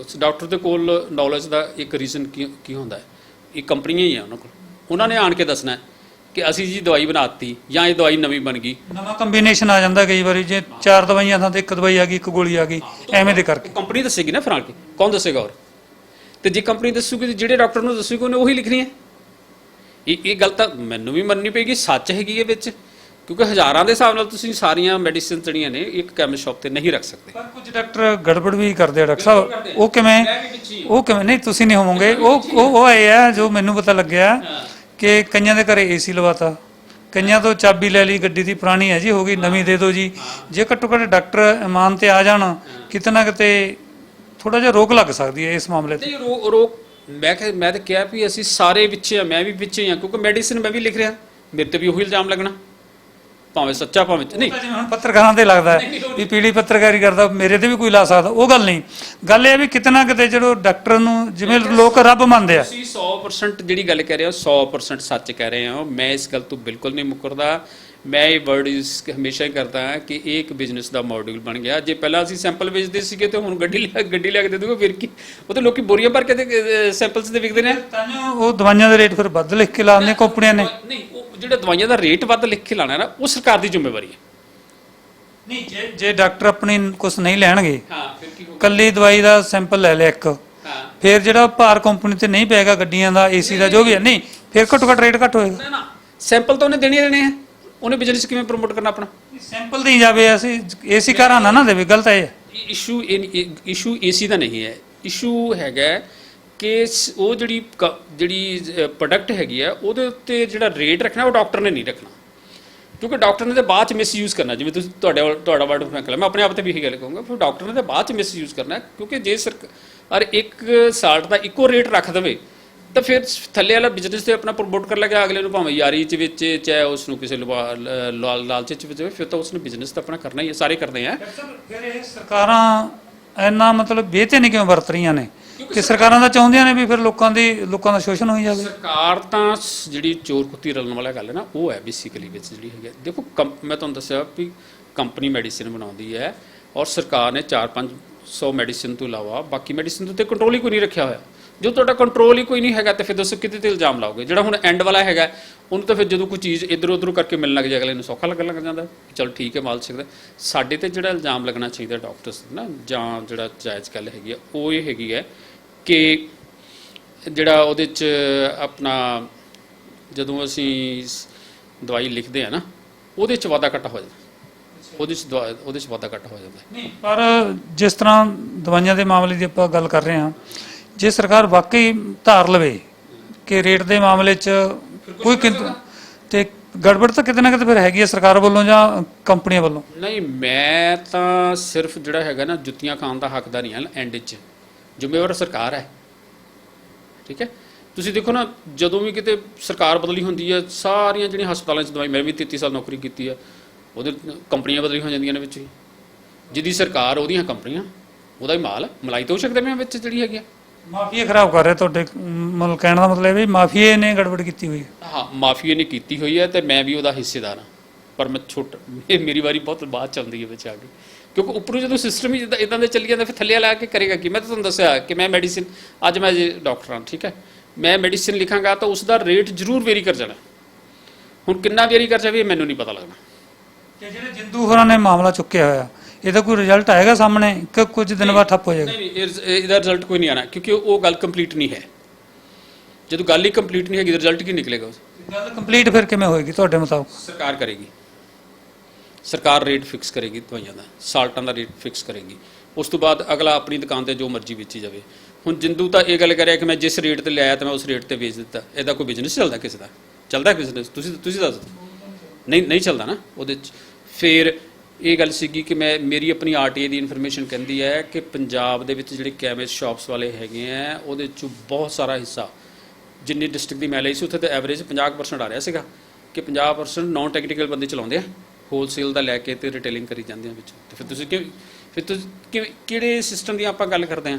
ਦੇ ਕੋਲ ਨੌਲੇਜ ਦਾ ਇੱਕ ਰੀਜ਼ਨ ਕੀ ਹੁੰਦਾ ਹੈ, ਇਹ ਕੰਪਨੀਆਂ ਹੀ ਆ ਉਹਨਾਂ ਕੋਲ। ਉਹਨਾਂ ਨੇ ਆਣ ਕੇ ਦੱਸਣਾ ਕਿ ਅਸੀਂ ਜੀ ਦਵਾਈ ਬਣਾਤੀ ਜਾਂ ਇਹ ਦਵਾਈ ਨਵੀਂ ਬਣ ਗਈ। ਨਵਾਂ ਕੰਬੀਨੇਸ਼ਨ ਆ ਜਾਂਦਾ ਕਈ ਵਾਰੀ, ਜੇ 4 ਦਵਾਈਆਂ ਥਾਂ ਤੇ 1 ਦਵਾਈ ਆ ਗਈ, 1 ਗੋਲੀ ਆ ਗਈ, ਐਵੇਂ ਦੇ ਕਰਕੇ ਕੰਪਨੀ ਦੱਸੇਗੀ ਨਾ, ਫਰਾਂਕ ਕੇ ਕੌਣ ਦੱਸੇਗਾ? ਔਰ ਤੇ ਜੇ ਕੰਪਨੀ ਦੱਸੂਗੀ ਤੇ ਜਿਹੜੇ ਡਾਕਟਰ ਨੂੰ ਦੱਸੂਗੀ ਉਹਨੇ ਉਹੀ ਲਿਖਣੀ ਹੈ। ਇਹ ਗੱਲ ਤਾਂ ਮੈਨੂੰ ਵੀ ਮੰਨਣੀ ਪਏਗੀ, ਸੱਚ ਹੈਗੀ ਹੈ ਵਿੱਚ, ਕਿਉਂਕਿ ਹਜ਼ਾਰਾਂ ਦੇ ਹਿਸਾਬ ਨਾਲ ਤੁਸੀਂ ਸਾਰੀਆਂ ਮੈਡੀਸਿਨ ਜਿਹੜੀਆਂ ਨੇ ਇੱਕ ਕੈਮਿਸਟ ਸ਼ਾਪ ਤੇ ਨਹੀਂ ਰੱਖ ਸਕਦੇ। ਪਰ ਕੁਝ ਡਾਕਟਰ ਗੜਬੜ ਵੀ ਕਰਦੇ ਆ ਡਾਕਟਰ ਸਾਹਿਬ। ਉਹ ਕਿਵੇਂ ਨਹੀਂ, ਤੁਸੀਂ ਨਹੀਂ ਹੋਵੋਗੇ। ਉਹ ਇਹ ਹੈ ਜੋ ਮੈਨੂੰ ਪਤਾ ਲੱਗਿਆ ਕਿ ਕਈਆਂ ਦੇ ਘਰੇ AC ਲਵਾਤਾ, ਕਈਆਂ ਤੋਂ ਚਾਬੀ ਲੈ ਲਈ, ਗੱਡੀ ਦੀ ਪੁਰਾਣੀ ਹੈ ਜੀ, ਹੋ ਗਈ ਨਵੀਂ ਦੇ ਦਿਓ ਜੀ। ਜੇ ਘੱਟੋ ਘੱਟ ਡਾਕਟਰ ਇਮਾਨ ਤੇ ਆ ਜਾਣ, ਕਿਤੇ ਨਾ ਕਿਤੇ ਥੋੜਾ ਜਿਹਾ ਰੋਕ ਲੱਗ ਸਕਦੀ ਹੈ ਇਸ ਮਾਮਲੇ ਤੇ। ਰੋਕ ਮੈਂ ਤਾਂ ਕਿਹਾ ਵੀ ਅਸੀਂ ਸਾਰੇ ਪਿੱਛੇ ਆ, ਮੈਂ ਵੀ ਪਿੱਛੇ ਹਾਂ, ਕਿਉਂਕਿ ਮੈਡੀਸਿਨ ਮੈਂ ਵੀ ਲਿਖ ਰਿਹਾ, ਮੇਰੇ ਤੇ ਵੀ ਉਹੀ ਇਲਜ਼ਾਮ ਲੱਗਣਾ, ਭਾਵੇਂ ਸੱਚਾ ਭਾਵੇਂ ਨਹੀਂ। ਹੁਣ ਪੱਤਰਕਾਰਾਂ ਤੇ ਲੱਗਦਾ ਵੀ ਪੀੜੀ ਪੱਤਰਕਾਰੀ ਕਰਦਾ, ਮੇਰੇ ਤੇ ਵੀ ਕੋਈ ਲਾ ਸਕਦਾ, ਉਹ ਗੱਲ ਨਹੀਂ। ਗੱਲ ਇਹ ਵੀ ਕਿਤੇ ਨਾ ਕਿਤੇ ਜਦੋਂ ਡਾਕਟਰ ਨੂੰ ਜਿਵੇਂ ਲੋਕ ਰੱਬ ਮੰਨਦੇ ਆ। ਤੁਸੀਂ 100% ਜਿਹੜੀ ਗੱਲ ਕਹਿ ਰਹੇ ਹੋ 100% ਸੱਚ ਕਹਿ ਰਹੇ ਹੋ। ਮੈਂ ਇਸ ਗੱਲ ਤੋਂ ਬਿਲਕੁਲ ਨਹੀਂ ਮੁੱਕਰਦਾ। ਮੈਂ ਇਹ ਵਰਡ ਹਮੇਸ਼ਾ ਹੀ ਕਰਦਾ ਹਾਂ ਕਿ ਇਹ ਇੱਕ ਬਿਜ਼ਨਸ ਦਾ ਮਾਡਲ ਬਣ ਗਿਆ। ਜੇ ਪਹਿਲਾਂ ਅਸੀਂ ਸੈਂਪਲ ਵੇਚਦੇ ਸੀਗੇ ਤੇ ਹੁਣ ਗੱਡੀ ਲੈ ਕੇ ਦੇ ਦੂਗਾ, ਫਿਰ ਕੀ? ਉਹ ਤਾਂ ਲੋਕੀ ਬੋਰੀਆਂ ਭਰ ਕੇ ਤੇ ਸੈਂਪਲਸ ਦੇ ਵਿਕਦੇ ਨੇ। ਉਹ ਦਵਾਈਆਂ ਦੇ ਰੇਟ ਫਿਰ ਵੱਧ ਲਿਖ ਕੇ ਲਾਉਂਦੇ ਕੰਪਨੀਆਂ ਨੇ। ਨਹੀਂ, ਉਹ ਜਿਹੜਾ ਦਵਾਈਆਂ ਦਾ ਰੇਟ ਵੱਧ ਲਿਖ ਕੇ ਲਾਣਾ ਨਾ, ਉਹ ਸਰਕਾਰ ਦੀ ਜ਼ਿੰਮੇਵਾਰੀ ਹੈ। ਨਹੀਂ, ਜੇ ਡਾਕਟਰ ਆਪਣੀ ਕੁਛ ਨਹੀਂ ਲੈਣਗੇ, ਫਿਰ ਕੀ ਹੋਊਗਾ? ਕੱਲੀ ਦਵਾਈ ਦਾ ਸੈਂਪਲ ਲੈ ਲਿਆ ਇੱਕ, ਫਿਰ ਜਿਹੜਾ ਭਾਰ ਕੰਪਨੀ ਤੇ ਨਹੀਂ ਪਏਗਾ, ਗੱਡੀਆਂ ਦਾ AC ਦਾ ਜੋ ਵੀ ਹੈ, ਨਹੀਂ ਫਿਰ ਘੱਟੋ ਘੱਟ ਰੇਟ ਘੱਟ ਹੋਏਗਾ। ਨਾ, ਸੈਂਪਲ ਤਾਂ ਉਹਨੇ ਦੇਣੇ ਆ। ਉਹਨੇ ਬਿਜ਼ਨਸ ਕਿਵੇਂ ਪ੍ਰਮੋਟ ਕਰਨਾ ਆਪਣਾ? ਸੈਂਪਲ ਦੇਈ ਜਾਵੇ, ਅਸੀਂ AC ਘਰਾਂ ਨਾ ਦੇਵੇ। ਗਲਤ ਹੈ ਇਹ। ਇਸ਼ੂ AC ਦਾ ਨਹੀਂ ਹੈ। ਇਸ਼ੂ ਹੈਗਾ ਕਿ ਉਹ ਜਿਹੜੀ ਪ੍ਰੋਡਕਟ ਹੈਗੀ ਆ ਉਹਦੇ ਉੱਤੇ ਜਿਹੜਾ ਰੇਟ ਰੱਖਣਾ ਉਹ ਡਾਕਟਰ ਨੇ ਨਹੀਂ ਰੱਖਣਾ। ਕਿਉਂਕਿ ਡਾਕਟਰ ਨੇ ਤਾਂ ਬਾਅਦ ਚ ਮਿਸਯੂਜ਼ ਕਰਨਾ, ਜਿਵੇਂ ਤੁਸੀਂ ਤੁਹਾਡਾ ਵਰਡ ਮੈਂ ਕਹਾਂ, ਮੈਂ ਆਪਣੇ ਆਪ ਤੇ ਵੀ ਇਹੀ ਗੱਲ ਕਹੂੰਗਾ, ਫਿਰ ਡਾਕਟਰ ਨੇ ਤਾਂ ਬਾਅਦ ਚ ਮਿਸਯੂਜ਼ ਕਰਨਾ, ਕਿਉਂਕਿ ਜੇ ਸਰਕਾਰ ਇੱਕ ਸਾਲਟ ਦਾ ਇੱਕੋ ਰੇਟ ਰੱਖ ਦੇਵੇ ਤਾਂ ਫਿਰ ਥੱਲੇ ਵਾਲਾ ਬਿਜ਼ਨਸ ਤੇ ਆਪਣਾ ਪ੍ਰਮੋਟ ਕਰ ਲੇਗਾ, ਅਗਲੇ ਨੂੰ ਭਾਵੇਂ ਯਾਰੀ ਚ ਵਿੱਚ ਚਾਹੇ ਉਸ ਨੂੰ ਕਿਸੇ ਲਾਲਚ ਚ ਵਿੱਚ, ਫਿਰ ਤਾਂ ਉਸਨੇ ਬਿਜ਼ਨਸ ਤਾਂ ਆਪਣਾ ਕਰਨਾ ਹੀ ਹੈ, ਸਾਰੇ ਕਰਦੇ ਆ। ਫਿਰ ਇਹ ਸਰਕਾਰਾਂ ਇੰਨਾ ਮਤਲਬ ਬੇਤੇ ਨਹੀਂ ਕਿਉਂ ਵਰਤ ਰਹੀਆਂ ਨੇ ਕਿ ਸਰਕਾਰਾਂ ਤਾਂ ਚਾਹੁੰਦੀਆਂ ਨੇ ਵੀ ਫਿਰ ਲੋਕਾਂ ਦਾ ਸ਼ੋਸ਼ਣ ਹੋਈ ਜਾਵੇ। ਸਰਕਾਰ ਤਾਂ ਜਿਹੜੀ ਚੋਰ ਕੁੱਤੀ ਰਲਣ ਵਾਲਾ ਗੱਲ ਹੈ ਨਾ, ਉਹ ਹੈ ਬੇਸਿਕਲੀ ਵਿੱਚ ਜਿਹੜੀ ਹੈਗੀ। ਦੇਖੋ ਮੈਂ ਤੁਹਾਨੂੰ ਦੱਸਿਆ ਵੀ ਕੰਪਨੀ ਮੈਡੀਸਿਨ ਬਣਾਉਂਦੀ ਹੈ ਔਰ ਸਰਕਾਰ ਨੇ 400-500 ਮੈਡੀਸਿਨ ਤੋਂ ਇਲਾਵਾ ਬਾਕੀ ਮੈਡੀਸਿਨ ਦੇ ਉੱਤੇ ਕੰਟਰੋਲ ਹੀ ਕੋਈ ਨਹੀਂ ਰੱਖਿਆ ਹੋਇਆ। ਜੋ ਤੁਹਾਡਾ ਕੰਟਰੋਲ ਹੀ ਕੋਈ ਨਹੀਂ ਹੈਗਾ ਤਾਂ ਫਿਰ ਦੱਸੋ ਕਿਤੇ ਤੇ ਇਲਜ਼ਾਮ ਲਾਓਗੇ। ਜਿਹੜਾ ਹੁਣ ਐਂਡ ਵਾਲਾ ਹੈਗਾ ਉਹਨੂੰ ਤਾਂ ਫਿਰ ਜਦੋਂ ਕੋਈ ਚੀਜ਼ ਇੱਧਰ ਉੱਧਰ ਕਰਕੇ ਮਿਲਣ ਲੱਗ ਜਾਏ ਅਗਲੇ ਨੂੰ ਸੌਖਾ ਲੱਗਣ ਲੱਗ ਜਾਂਦਾ, ਚਲ ਠੀਕ ਹੈ ਮਾਲ ਸਕਦਾ। ਸਾਡੇ ਤੇ ਜਿਹੜਾ ਇਲਜ਼ਾਮ ਲੱਗਣਾ ਚਾਹੀਦਾ ਡਾਕਟਰਸ ਨਾ, ਜਾਂ ਜਿਹੜਾ ਜਾਇਜ਼ ਗੱਲ ਹੈਗੀ ਆ ਉਹ ਇਹ ਹੈਗੀ ਹੈ ਕਿ ਜਿਹੜਾ ਉਹਦੇ 'ਚ ਆਪਣਾ ਜਦੋਂ ਅਸੀਂ ਦਵਾਈ ਲਿਖਦੇ ਆ ਨਾ ਉਹਦੇ 'ਚ ਵਾਧਾ ਘਾਟਾ ਹੋ ਜਾਂਦਾ, ਉਹਦੇ 'ਚ ਵਾਧਾ ਘਾਟਾ ਹੋ ਜਾਂਦਾ। ਨਹੀਂ, ਪਰ ਜਿਸ ਤਰ੍ਹਾਂ ਦਵਾਈਆਂ ਦੇ ਮਾਮਲੇ ਦੀ ਆਪਾਂ ਗੱਲ ਕਰ ਰਹੇ ਹਾਂ, ਜੇ ਸਰਕਾਰ ਵਾਕਈ ਧਾਰ ਲਵੇ ਕਿ ਰੇਟ ਦੇ ਮਾਮਲੇ 'ਚ ਕੋਈ ਤੇ ਗੜਬੜ ਤਾਂ ਕਿਤੇ ਨਾ ਕਿਤੇ ਫਿਰ ਹੈਗੀ ਹੈ ਸਰਕਾਰ ਵੱਲੋਂ ਜਾਂ ਕੰਪਨੀਆਂ ਵੱਲੋਂ। ਨਹੀਂ, ਮੈਂ ਤਾਂ ਸਿਰਫ ਜਿਹੜਾ ਹੈਗਾ ਨਾ ਜੁੱਤੀਆਂ ਖਾਣ ਦਾ ਹੱਕਦਾਰ ਨਹੀਂ ਹਾਂ, ਐਂਡ 'ਚ ਜ਼ਿੰਮੇਵਾਰ ਸਰਕਾਰ ਹੈ। ਠੀਕ ਹੈ, ਤੁਸੀਂ ਦੇਖੋ ਨਾ ਜਦੋਂ ਵੀ ਕਿਤੇ ਸਰਕਾਰ ਬਦਲੀ ਹੁੰਦੀ ਹੈ, ਸਾਰੀਆਂ ਜਿਹੜੀਆਂ ਹਸਪਤਾਲਾਂ 'ਚ ਦਵਾਈ, ਮੈਂ ਵੀ 33 ਸਾਲ ਨੌਕਰੀ ਕੀਤੀ ਹੈ, ਉਹਦੇ ਕੰਪਨੀਆਂ ਬਦਲੀ ਹੋ ਜਾਂਦੀਆਂ ਨੇ ਵਿੱਚ ਹੀ। ਜਿਹਦੀ ਸਰਕਾਰ ਉਹਦੀਆਂ ਕੰਪਨੀਆਂ, ਉਹਦਾ ਹੀ ਮਾਲ ਮਲਾਈ ਤੋਂ ਸਕਦੇ ਮੈਂ ਵਿੱਚ ਜਿਹੜੀ ਹੈਗੀ ਆ। ਮਾਫੀਆ ਖਰਾਬ ਕਰ ਰਿਹਾ ਤੁਹਾਡੇ ਮਤਲਬ ਕਹਿਣ ਦਾ ਮਤਲਬ ਵੀ ਮਾਫੀਏ ਨੇ ਗੜਬੜ ਕੀਤੀ ਹੋਈ ਹੈ। ਹਾਂ, ਮਾਫੀਏ ਨੇ ਕੀਤੀ ਹੋਈ ਹੈ ਤੇ ਮੈਂ ਵੀ ਉਹਦਾ ਹਿੱਸੇਦਾਰ ਹਾਂ, ਪਰ ਮੈਂ ਮੇਰੀ ਵਾਰੀ ਬਹੁਤ ਬਾਅਦ ਚ ਆਉਂਦੀ ਹੈ ਵਿੱਚ ਆ ਕੇ, ਕਿਉਂਕਿ ਉੱਪਰੋਂ ਜਦੋਂ ਸਿਸਟਮ ਹੀ ਇਦਾਂ ਦੇ ਚੱਲੀ ਜਾਂਦਾ ਫਿਰ ਥੱਲੇ ਲਾ ਕੇ ਕਰੇਗਾ ਕੀ। ਮੈਂ ਤਾਂ ਤੁਹਾਨੂੰ ਦੱਸਿਆ ਕਿ ਮੈਂ ਮੈਡੀਸਿਨ, ਅੱਜ ਮੈਂ ਜੇ ਡਾਕਟਰ ਹਾਂ, ਠੀਕ ਹੈ, ਮੈਂ ਮੈਡੀਸਿਨ ਲਿਖਾਂਗਾ ਤਾਂ ਉਸ ਦਾ ਰੇਟ ਜ਼ਰੂਰ ਵੇਰੀ ਕਰ ਜਾਣਾ। ਹੁਣ ਕਿੰਨਾ ਵੇਰੀ ਕਰ ਜਾਵੇ ਮੈਨੂੰ ਨਹੀਂ ਪਤਾ ਲੱਗਣਾ। ਕਿ ਜਿਹੜੇ ਜਿੰਦੂ ਹੋਰਾਂ ਨੇ ਮਾਮਲਾ ਚੁੱਕਿਆ ਹੋਇਆ, ਇਹਦਾ ਕੋਈ ਰਿਜ਼ਲਟ ਆਏਗਾ ਸਾਹਮਣੇ ਕਿ ਕੁਝ ਦਿਨ ਬਾਅਦ ਠੱਪ ਹੋ ਜਾਏਗਾ? ਨਹੀਂ, ਇਹਦਾ ਰਿਜ਼ਲਟ ਕੋਈ ਨਹੀਂ ਆਣਾ, ਕਿਉਂਕਿ ਉਹ ਗੱਲ ਕੰਪਲੀਟ ਨਹੀਂ ਹੈ। ਜਦੋਂ ਗੱਲ ਹੀ ਕੰਪਲੀਟ ਨਹੀਂ ਹੈਗੀ ਤਾਂ ਰਿਜ਼ਲਟ ਕੀ ਨਿਕਲੇਗਾ? ਗੱਲ ਕੰਪਲੀਟ ਫਿਰ ਕਿਵੇਂ ਹੋਏਗੀ ਤੁਹਾਡੇ ਮੁਤਾਬਕ? ਸਰਕਾਰ ਕਰੇਗੀ, ਸਰਕਾਰ ਰੇਟ ਫਿਕਸ ਕਰੇਗੀ ਦਵਾਈਆਂ ਦਾ, ਸਾਲਟਾਂ ਦਾ ਰੇਟ ਫਿਕਸ ਕਰੇਗੀ। ਉਸ ਤੋਂ ਬਾਅਦ ਅਗਲਾ ਆਪਣੀ ਦੁਕਾਨ ਤੇ ਜੋ ਮਰਜ਼ੀ ਵੇਚੀ ਜਾਵੇ। ਹੁਣ ਜਿੰਦੂ ਤਾਂ ਇਹ ਗੱਲ ਕਰਿਆ ਕਿ ਮੈਂ ਜਿਸ ਰੇਟ ਤੇ ਲਿਆਇਆ ਤਾਂ ਮੈਂ ਉਸ ਰੇਟ ਤੇ ਵੇਚ ਦਿੱਤਾ। ਇਹਦਾ ਕੋਈ ਬਿਜ਼ਨਸ ਚੱਲਦਾ ਕਿਸੇ ਦਾ? ਚੱਲਦਾ ਬਿਜ਼ਨਸ? ਤੁਸੀਂ ਦੱਸ ਦਿਓ। ਨਹੀਂ ਚੱਲਦਾ ਨਾ ਉਹਦੇ 'ਚ। ਫਿਰ ਇਹ ਗੱਲ ਸੀਗੀ ਕਿ ਮੇਰੀ ਆਪਣੀ ਆਰਟੀਏ ਦੀ ਇਨਫੋਰਮੇਸ਼ਨ ਕਹਿੰਦੀ ਹੈ ਕਿ ਪੰਜਾਬ ਦੇ ਵਿੱਚ ਜਿਹੜੇ ਕੈਮਿਸਟ ਸ਼ਾਪਸ ਵਾਲੇ ਹੈਗੇ ਆ ਉਹਦੇ 'ਚੋਂ ਬਹੁਤ ਸਾਰਾ ਹਿੱਸਾ, ਜਿੰਨੀ ਡਿਸਟ੍ਰਿਕਟ ਦੀ ਮੈਂ ਲਈ ਸੀ ਉੱਥੇ ਤਾਂ ਐਵਰੇਜ 50% ਆ ਰਿਹਾ ਸੀਗਾ ਕਿ 50% ਨੌਨ ਟੈਕਨੀਕਲ ਬੰਦੇ ਚਲਾਉਂਦੇ ਆ, ਹੋਲਸੇਲ ਦਾ ਲੈ ਕੇ ਤੇ ਰਿਟੇਲਿੰਗ ਕਰੀ ਜਾਂਦੇ ਆ ਵਿੱਚ। ਤੇ ਫਿਰ ਤੁਸੀਂ ਕਿਹੜੇ ਸਿਸਟਮ ਦੀ ਆਪਾਂ ਗੱਲ ਕਰਦੇ ਹਾਂ?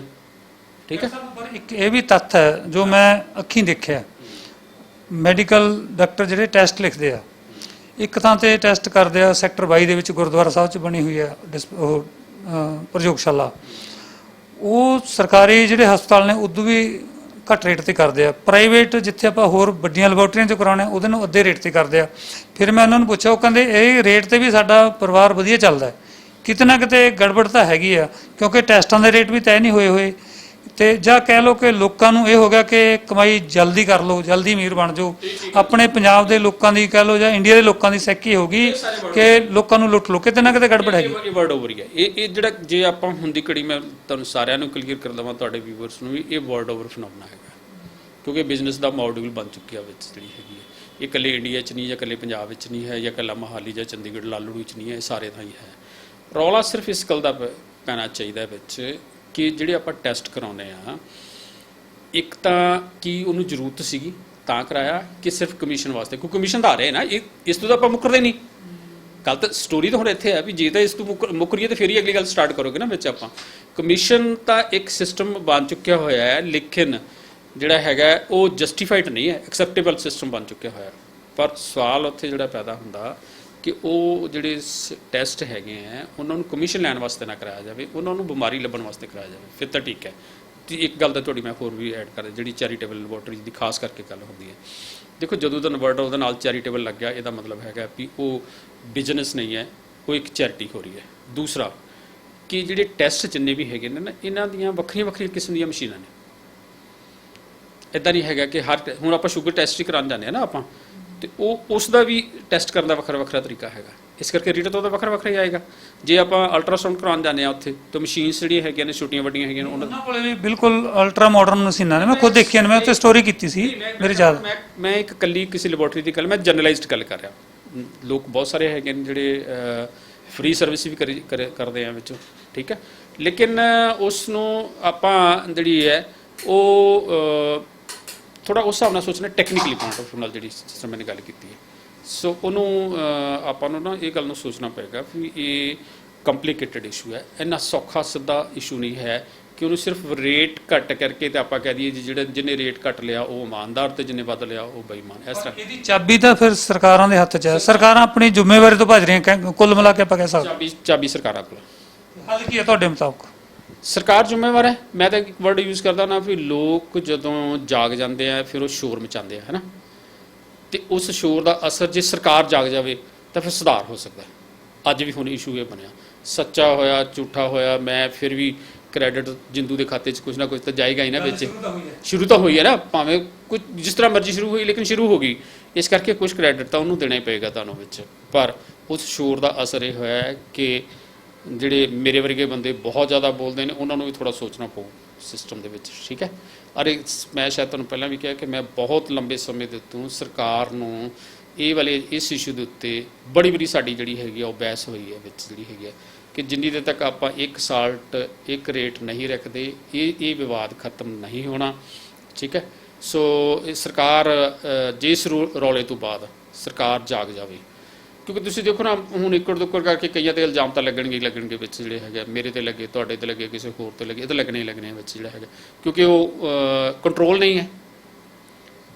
ਠੀਕ ਹੈ, ਪਰ ਇੱਕ ਇਹ ਵੀ ਤੱਥ ਹੈ ਜੋ ਮੈਂ ਅੱਖੀਂ ਦੇਖਿਆ, ਮੈਡੀਕਲ ਡਾਕਟਰ ਜਿਹੜੇ ਟੈਸਟ ਲਿਖਦੇ ਆ, ਇੱਕ ਥਾਂ ਤੇ ਟੈਸਟ ਕਰਦੇ ਆ ਸੈਕਟਰ 22 ਦੇ ਵਿੱਚ ਗੁਰਦੁਆਰਾ ਸਾਹਿਬ 'ਚ ਬਣੀ ਹੋਈ ਹੈ ਉਹ ਪ੍ਰਯੋਗਸ਼ਾਲਾ, ਉਹ ਸਰਕਾਰੀ ਜਿਹੜੇ ਹਸਪਤਾਲ ਨੇ ਉਦੋਂ ਵੀ ਘੱਟ ਰੇਟ ਤੇ ਕਰਦੇ ਆ। ਪ੍ਰਾਈਵੇਟ ਜਿੱਥੇ ਆਪਾਂ ਹੋਰ ਵੱਡੀਆਂ ਲੈਬੋਰਟਰੀਆਂ 'ਚ ਕਰਾਉਣੇ ਉਹਦੇ ਨੂੰ ਅੱਧੇ ਰੇਟ ਤੇ ਕਰਦੇ ਆ। ਫਿਰ ਮੈਂ ਉਹਨਾਂ ਨੂੰ ਪੁੱਛਿਆ, ਉਹ ਕਹਿੰਦੇ ਇਹ ਰੇਟ ਤੇ ਵੀ ਸਾਡਾ ਪਰਿਵਾਰ ਵਧੀਆ ਚੱਲਦਾ ਹੈ, ਕਿਤੇ ਨਾ ਕਿਤੇ ਗੜਬੜ ਤਾਂ ਹੈਗੀ ਆ, ਕਿਉਂਕਿ ਟੈਸਟਾਂ ਦੇ ਰੇਟ ਵੀ ਤੈਅ ਨਹੀਂ ਹੋਏ ਤੇ ਜਾਂ ਕਹਿ ਲਓ ਕਿ ਲੋਕਾਂ ਨੂੰ ਇਹ ਹੋ ਗਿਆ ਕਿ ਕਮਾਈ ਜਲਦੀ ਕਰ ਲਓ, ਜਲਦੀ ਅਮੀਰ ਬਣ ਜਾਓ। ਆਪਣੇ ਪੰਜਾਬ ਦੇ ਲੋਕਾਂ ਦੀ ਕਹਿ ਲਓ ਜਾਂ ਇੰਡੀਆ ਦੇ ਲੋਕਾਂ ਦੀ ਸੈਕੀ ਹੋ ਗਈ ਕਿ ਲੋਕਾਂ ਨੂੰ ਲੁੱਟ ਲਓ, ਕਿਤੇ ਨਾ ਕਿਤੇ ਗੜਬੜ ਹੈਗੀ। ਇਹ ਵਰਡ ਓਵਰ ਹੀ ਹੈ। ਇਹ ਜਿਹੜਾ ਜੇ ਆਪਾਂ ਹੁਣ ਦੀ ਘੜੀ ਮੈਂ ਤੁਹਾਨੂੰ ਸਾਰਿਆਂ ਨੂੰ ਕਲੀਅਰ ਕਰ ਦਵਾਂ, ਤੁਹਾਡੇ ਵਿਊਅਰਸ ਨੂੰ ਵੀ, ਇਹ ਵਰਡ ਓਵਰ ਫੈਨੋਮਨਾ ਹੈਗਾ, ਕਿਉਂਕਿ ਬਿਜ਼ਨਸ ਦਾ ਮੋਡਲ ਬਣ ਚੁੱਕਿਆ ਵਿੱਚ ਜਿਹੜੀ ਹੈਗੀ ਹੈ। ਇਹ ਇਕੱਲੇ ਇੰਡੀਆ 'ਚ ਨਹੀਂ ਜਾਂ ਇਕੱਲੇ ਪੰਜਾਬ ਵਿੱਚ ਨਹੀਂ ਹੈ ਜਾਂ ਇਕੱਲਾ ਮੋਹਾਲੀ ਜਾਂ ਚੰਡੀਗੜ੍ਹ ਲਾਲੜੂ 'ਚ ਨਹੀਂ ਹੈ, ਇਹ ਸਾਰੇ ਥਾਂ ਹੀ ਹੈ। ਰੌਲਾ ਸਿਰਫ ਇਸ ਗੱਲ ਦਾ ਪੈਣਾ ਚਾਹੀਦਾ ਵਿੱਚ ਕਿ ਜਿਹੜੇ ਆਪਾਂ ਟੈਸਟ ਕਰਾਉਂਦੇ ਆ, ਇੱਕ ਤਾਂ ਕੀ ਉਹਨੂੰ ਜ਼ਰੂਰਤ ਸੀਗੀ ਤਾਂ ਕਰਾਇਆ ਕਿ ਸਿਰਫ ਕਮਿਸ਼ਨ ਵਾਸਤੇ? ਕੋਈ ਕਮਿਸ਼ਨ ਤਾਂ ਆ ਰਿਹਾ ਨਾ, ਇਸ ਤੋਂ ਤਾਂ ਆਪਾਂ ਮੁੱਕਰਦੇ ਨਹੀਂ। ਗੱਲ ਤਾਂ ਸਟੋਰੀ ਤਾਂ ਹੁਣ ਇੱਥੇ ਹੈ ਵੀ ਜੇ ਤਾਂ ਇਸ ਤੋਂ ਮੁੱਕਰੀਏ ਤਾਂ ਫਿਰ ਹੀ ਅਗਲੀ ਗੱਲ ਸਟਾਰਟ ਕਰੋਗੇ ਨਾ ਵਿੱਚ ਆਪਾਂ। ਕਮਿਸ਼ਨ ਤਾਂ ਇੱਕ ਸਿਸਟਮ ਬਣ ਚੁੱਕਿਆ ਹੋਇਆ ਹੈ, ਲੇਕਿਨ ਜਿਹੜਾ ਹੈਗਾ ਉਹ ਜਸਟੀਫਾਈਡ ਨਹੀਂ ਹੈ, ਐਕਸੈਪਟੇਬਲ ਸਿਸਟਮ ਬਣ ਚੁੱਕਿਆ ਹੋਇਆ। ਪਰ ਸਵਾਲ ਉੱਥੇ ਜਿਹੜਾ ਪੈਦਾ ਹੁੰਦਾ ਕਿ ਉਹ ਜਿਹੜੇ ਟੈਸਟ ਹੈਗੇ ਆ ਉਹਨਾਂ ਨੂੰ ਕਮਿਸ਼ਨ ਲੈਣ ਵਾਸਤੇ ਨਾ ਕਰਾਇਆ ਜਾਵੇ, ਉਹਨਾਂ ਨੂੰ ਬਿਮਾਰੀ ਲੱਭਣ ਵਾਸਤੇ ਕਰਾਇਆ ਜਾਵੇ, ਫਿਰ ਤਾਂ ਠੀਕ ਹੈ। ਤੇ ਇੱਕ ਗੱਲ ਤਾਂ ਤੁਹਾਡੀ ਮੈਂ ਹੋਰ ਵੀ ਐਡ ਕਰ, ਜਿਹੜੀ ਚੈਰੀਟੇਬਲ ਲੈਬੋਰਟਰੀ ਦੀ ਖਾਸ ਕਰਕੇ ਗੱਲ ਹੁੰਦੀ ਹੈ। ਦੇਖੋ, ਜਦੋਂ ਦਾ ਵਰਡ ਉਹਦੇ ਨਾਲ ਚੈਰੀਟੇਬਲ ਲੱਗ ਗਿਆ, ਇਹਦਾ ਮਤਲਬ ਹੈਗਾ ਵੀ ਉਹ ਬਿਜ਼ਨਸ ਨਹੀਂ ਹੈ, ਉਹ ਇੱਕ ਚੈਰਿਟੀ ਹੋ ਰਹੀ ਹੈ। ਦੂਸਰਾ ਕਿ ਜਿਹੜੇ ਟੈਸਟ ਜਿੰਨੇ ਵੀ ਹੈਗੇ ਨੇ ਨਾ, ਇਹਨਾਂ ਦੀਆਂ ਵੱਖਰੀਆਂ ਵੱਖਰੀਆਂ ਕਿਸਮ ਦੀਆਂ ਮਸ਼ੀਨਾਂ ਨੇ। ਇੱਦਾਂ ਨਹੀਂ ਹੈਗਾ ਕਿ ਹੁਣ ਆਪਾਂ ਸ਼ੂਗਰ ਟੈਸਟ ਹੀ ਕਰਾਉਣ ਜਾਂਦੇ ਹਾਂ ਨਾ ਆਪਾਂ, ਤੇ ਉਹ ਉਸ ਦਾ ਵੀ ਟੈਸਟ ਕਰਨ ਦਾ ਵੱਖਰਾ ਤਰੀਕਾ ਹੈਗਾ। ਇਸ ਕਰਕੇ ਰੇਟ ਤਾਂ ਉਹਦਾ ਵੱਖਰਾ ਹੀ ਆਏਗਾ। ਜੇ ਆਪਾਂ ਅਲਟਰਾਸਾਊਂਡ ਕਰਾਉਣ ਜਾਂਦੇ ਹਾਂ ਉੱਥੇ ਤਾਂ ਮਸ਼ੀਨਸ ਜਿਹੜੀਆਂ ਹੈਗੀਆਂ ਨੇ ਛੋਟੀਆਂ ਵੱਡੀਆਂ ਹੈਗੀਆਂ ਨੇ, ਉਹਨਾਂ ਕੋਲ ਵੀ ਬਿਲਕੁਲ ਅਲਟਰਾ ਮਾਡਰਨ ਮਸ਼ੀਨਾਂ ਨੇ। ਮੈਂ ਖੁਦ ਦੇਖੀਆਂ ਨੇ, ਮੈਂ ਉੱਥੇ ਸਟੋਰੀ ਕੀਤੀ ਸੀ ਮੇਰੇ ਯਾਦ। ਮੈਂ ਇੱਕ ਇਕੱਲੀ ਕਿਸੇ ਲੈਬੋਰਟਰੀ ਦੀ ਗੱਲ, ਮੈਂ ਜਨਰਲਾਈਜ਼ਡ ਗੱਲ ਕਰ ਰਿਹਾ। ਲੋਕ ਬਹੁਤ ਸਾਰੇ ਹੈਗੇ ਨੇ ਜਿਹੜੇ ਫ੍ਰੀ ਸਰਵਿਸ ਵੀ ਕਰਦੇ ਆ ਵਿੱਚੋਂ, ਠੀਕ ਹੈ। ਲੇਕਿਨ ਉਸ ਨੂੰ ਆਪਾਂ ਜਿਹੜੀ ਹੈ ਉਹ ਥੋੜ੍ਹਾ ਉਸ ਹਿਸਾਬ ਨਾਲ ਸੋਚਣਾ, ਟੈਕਨੀਕਲੀ ਪੁਆਇੰਟ ਆਫ ਨਾਲ, ਜਿਹੜੀ ਜਿਸ ਤਰ੍ਹਾਂ ਮੈंने ਗੱਲ ਕੀਤੀ ਹੈ। ਸੋ ਉਹਨੂੰ ਆਪਾਂ ਨੂੰ ਨਾ ਇਹ ਗੱਲ ਨੂੰ ਸੋਚਣਾ ਪਏਗਾ ਵੀ ਇਹ ਕੰਪਲੀਕੇਟਡ ਇਸ਼ੂ ਹੈ, ਇੰਨਾ ਸੌਖਾ ਸਿੱਧਾ ਇਸ਼ੂ ਨਹੀਂ ਹੈ ਕਿ ਉਹਨੂੰ ਸਿਰਫ ਰੇਟ ਘੱਟ ਕਰਕੇ ਤੇ ਆਪਾਂ ਕਹਿ ਦਈਏ ਜੀ ਜਿਹਨੇ ਰੇਟ ਘੱਟ ਲਿਆ ਉਹ ਇਮਾਨਦਾਰ ਤੇ ਜਿਹਨੇ ਵੱਧ ਲਿਆ ਉਹ ਬੇਈਮਾਨ। ਇਸ ਤਰ੍ਹਾਂ ਇਹਦੀ ਚਾਬੀ ਤਾਂ ਫਿਰ ਸਰਕਾਰਾਂ ਦੇ ਹੱਥ 'ਚ ਹੈ, ਸਰਕਾਰਾਂ ਆਪਣੀ ਜ਼ਿੰਮੇਵਾਰੀ ਤੋਂ ਭੱਜ ਰਹੀਆਂ, ਕੁੱਲ ਮਿਲਾ ਕੇ ਆਪਾਂ ਕਹਿ ਸਕਦੇ। ਚਾਬੀ ਸਰਕਾਰਾਂ ਕੋਲ। ਹੱਲ ਕੀ ਹੈ ਤੁਹਾਡੇ ਮੁਤਾਬਕ? ਸਰਕਾਰ ਜ਼ਿੰਮੇਵਾਰ ਹੈ। ਮੈਂ ਤਾਂ ਇੱਕ ਵਰਡ ਯੂਜ਼ ਕਰਦਾ ਨਾ ਵੀ ਲੋਕ ਜਦੋਂ ਜਾਗ ਜਾਂਦੇ ਆ ਫਿਰ ਉਹ ਸ਼ੋਰ ਮਚਾਉਂਦੇ ਆ, ਹੈ ਨਾ, ਤੇ ਉਸ ਸ਼ੋਰ ਦਾ ਅਸਰ ਜੇ ਸਰਕਾਰ ਜਾਗ ਜਾਵੇ ਤਾਂ ਫਿਰ ਸੁਧਾਰ ਹੋ ਸਕਦਾ। ਅੱਜ ਵੀ ਹੁਣ ਇਸ਼ੂ ਇਹ ਬਣਿਆ, ਸੱਚਾ ਹੋਇਆ ਝੂਠਾ ਹੋਇਆ, ਮੈਂ ਫਿਰ ਵੀ ਕ੍ਰੈਡਿਟ ਜਿੰਦੂ ਦੇ ਖਾਤੇ 'ਚ ਕੁਛ ਨਾ ਕੁਛ ਤਾਂ ਜਾਏਗਾ ਹੀ ਨਾ ਵਿੱਚ। ਸ਼ੁਰੂ ਤਾਂ ਹੋਈ ਹੈ ਨਾ, ਭਾਵੇਂ ਕੁਝ ਜਿਸ ਤਰ੍ਹਾਂ ਮਰਜ਼ੀ ਸ਼ੁਰੂ ਹੋਈ, ਲੇਕਿਨ ਸ਼ੁਰੂ ਹੋ ਗਈ। ਇਸ ਕਰਕੇ ਕੁਛ ਕ੍ਰੈਡਿਟ ਤਾਂ ਉਹਨੂੰ ਦੇਣਾ ਹੀ ਪਏਗਾ ਤੁਹਾਨੂੰ ਵਿੱਚ। ਪਰ ਉਸ ਸ਼ੋਰ ਦਾ ਅਸਰ ਇਹ ਹੋਇਆ ਹੈ ਕਿ ਜਿਹੜੇ ਮੇਰੇ ਵਰਗੇ ਬੰਦੇ ਬਹੁਤ ਜ਼ਿਆਦਾ ਬੋਲਦੇ ਨੇ, ਉਹਨਾਂ ਨੂੰ ਵੀ ਥੋੜ੍ਹਾ ਸੋਚਣਾ ਪਊ ਸਿਸਟਮ ਦੇ ਵਿੱਚ, ਠੀਕ ਹੈ। ਅਰੇ ਮੈਂ ਸ਼ਾਇਦ ਤੁਹਾਨੂੰ ਪਹਿਲਾਂ ਵੀ ਕਿਹਾ ਕਿ ਮੈਂ ਬਹੁਤ ਲੰਬੇ ਸਮੇਂ ਦੇ ਉੱਤੇ ਸਰਕਾਰ ਨੂੰ ਇਸ ਇਸ਼ੂ ਦੇ ਉੱਤੇ ਬੜੀ ਸਾਡੀ ਜਿਹੜੀ ਹੈਗੀ ਆ ਉਹ ਬਹਿਸ ਹੋਈ ਹੈ ਵਿੱਚ, ਜਿਹੜੀ ਹੈਗੀ ਆ ਕਿ ਜਿੰਨੀ ਦੇਰ ਤੱਕ ਆਪਾਂ ਇੱਕ ਸਾਲਟ ਇੱਕ ਰੇਟ ਨਹੀਂ ਰੱਖਦੇ ਇਹ ਵਿਵਾਦ ਖਤਮ ਨਹੀਂ ਹੋਣਾ, ਠੀਕ ਹੈ। ਸੋ ਇਹ ਸਰਕਾਰ ਜੇ ਇਸ ਰੌਲੇ ਤੋਂ ਬਾਅਦ ਸਰਕਾਰ ਜਾਗ ਜਾਵੇ, ਕਿਉਂਕਿ ਤੁਸੀਂ ਦੇਖੋ ਨਾ ਹੁਣ ਇੱਕੜ ਦੁੱਕੜ ਕਰਕੇ ਕਈਆਂ ਤੇ ਇਲਜ਼ਾਮ ਤਾਂ ਲੱਗਣਗੇ ਵਿੱਚ, ਜਿਹੜੇ ਹੈਗੇ ਮੇਰੇ ਤੇ ਲੱਗੇ, ਤੁਹਾਡੇ ਤੇ ਲੱਗੇ, ਕਿਸੇ ਹੋਰ ਤੇ ਲੱਗੇ, ਇਹ ਤਾਂ ਲੱਗਣੇ ਹੀ ਲੱਗਣੇ ਵਿੱਚ ਜਿਹੜਾ ਹੈਗਾ, ਕਿਉਂਕਿ ਉਹ ਕੰਟਰੋਲ ਨਹੀਂ ਹੈ।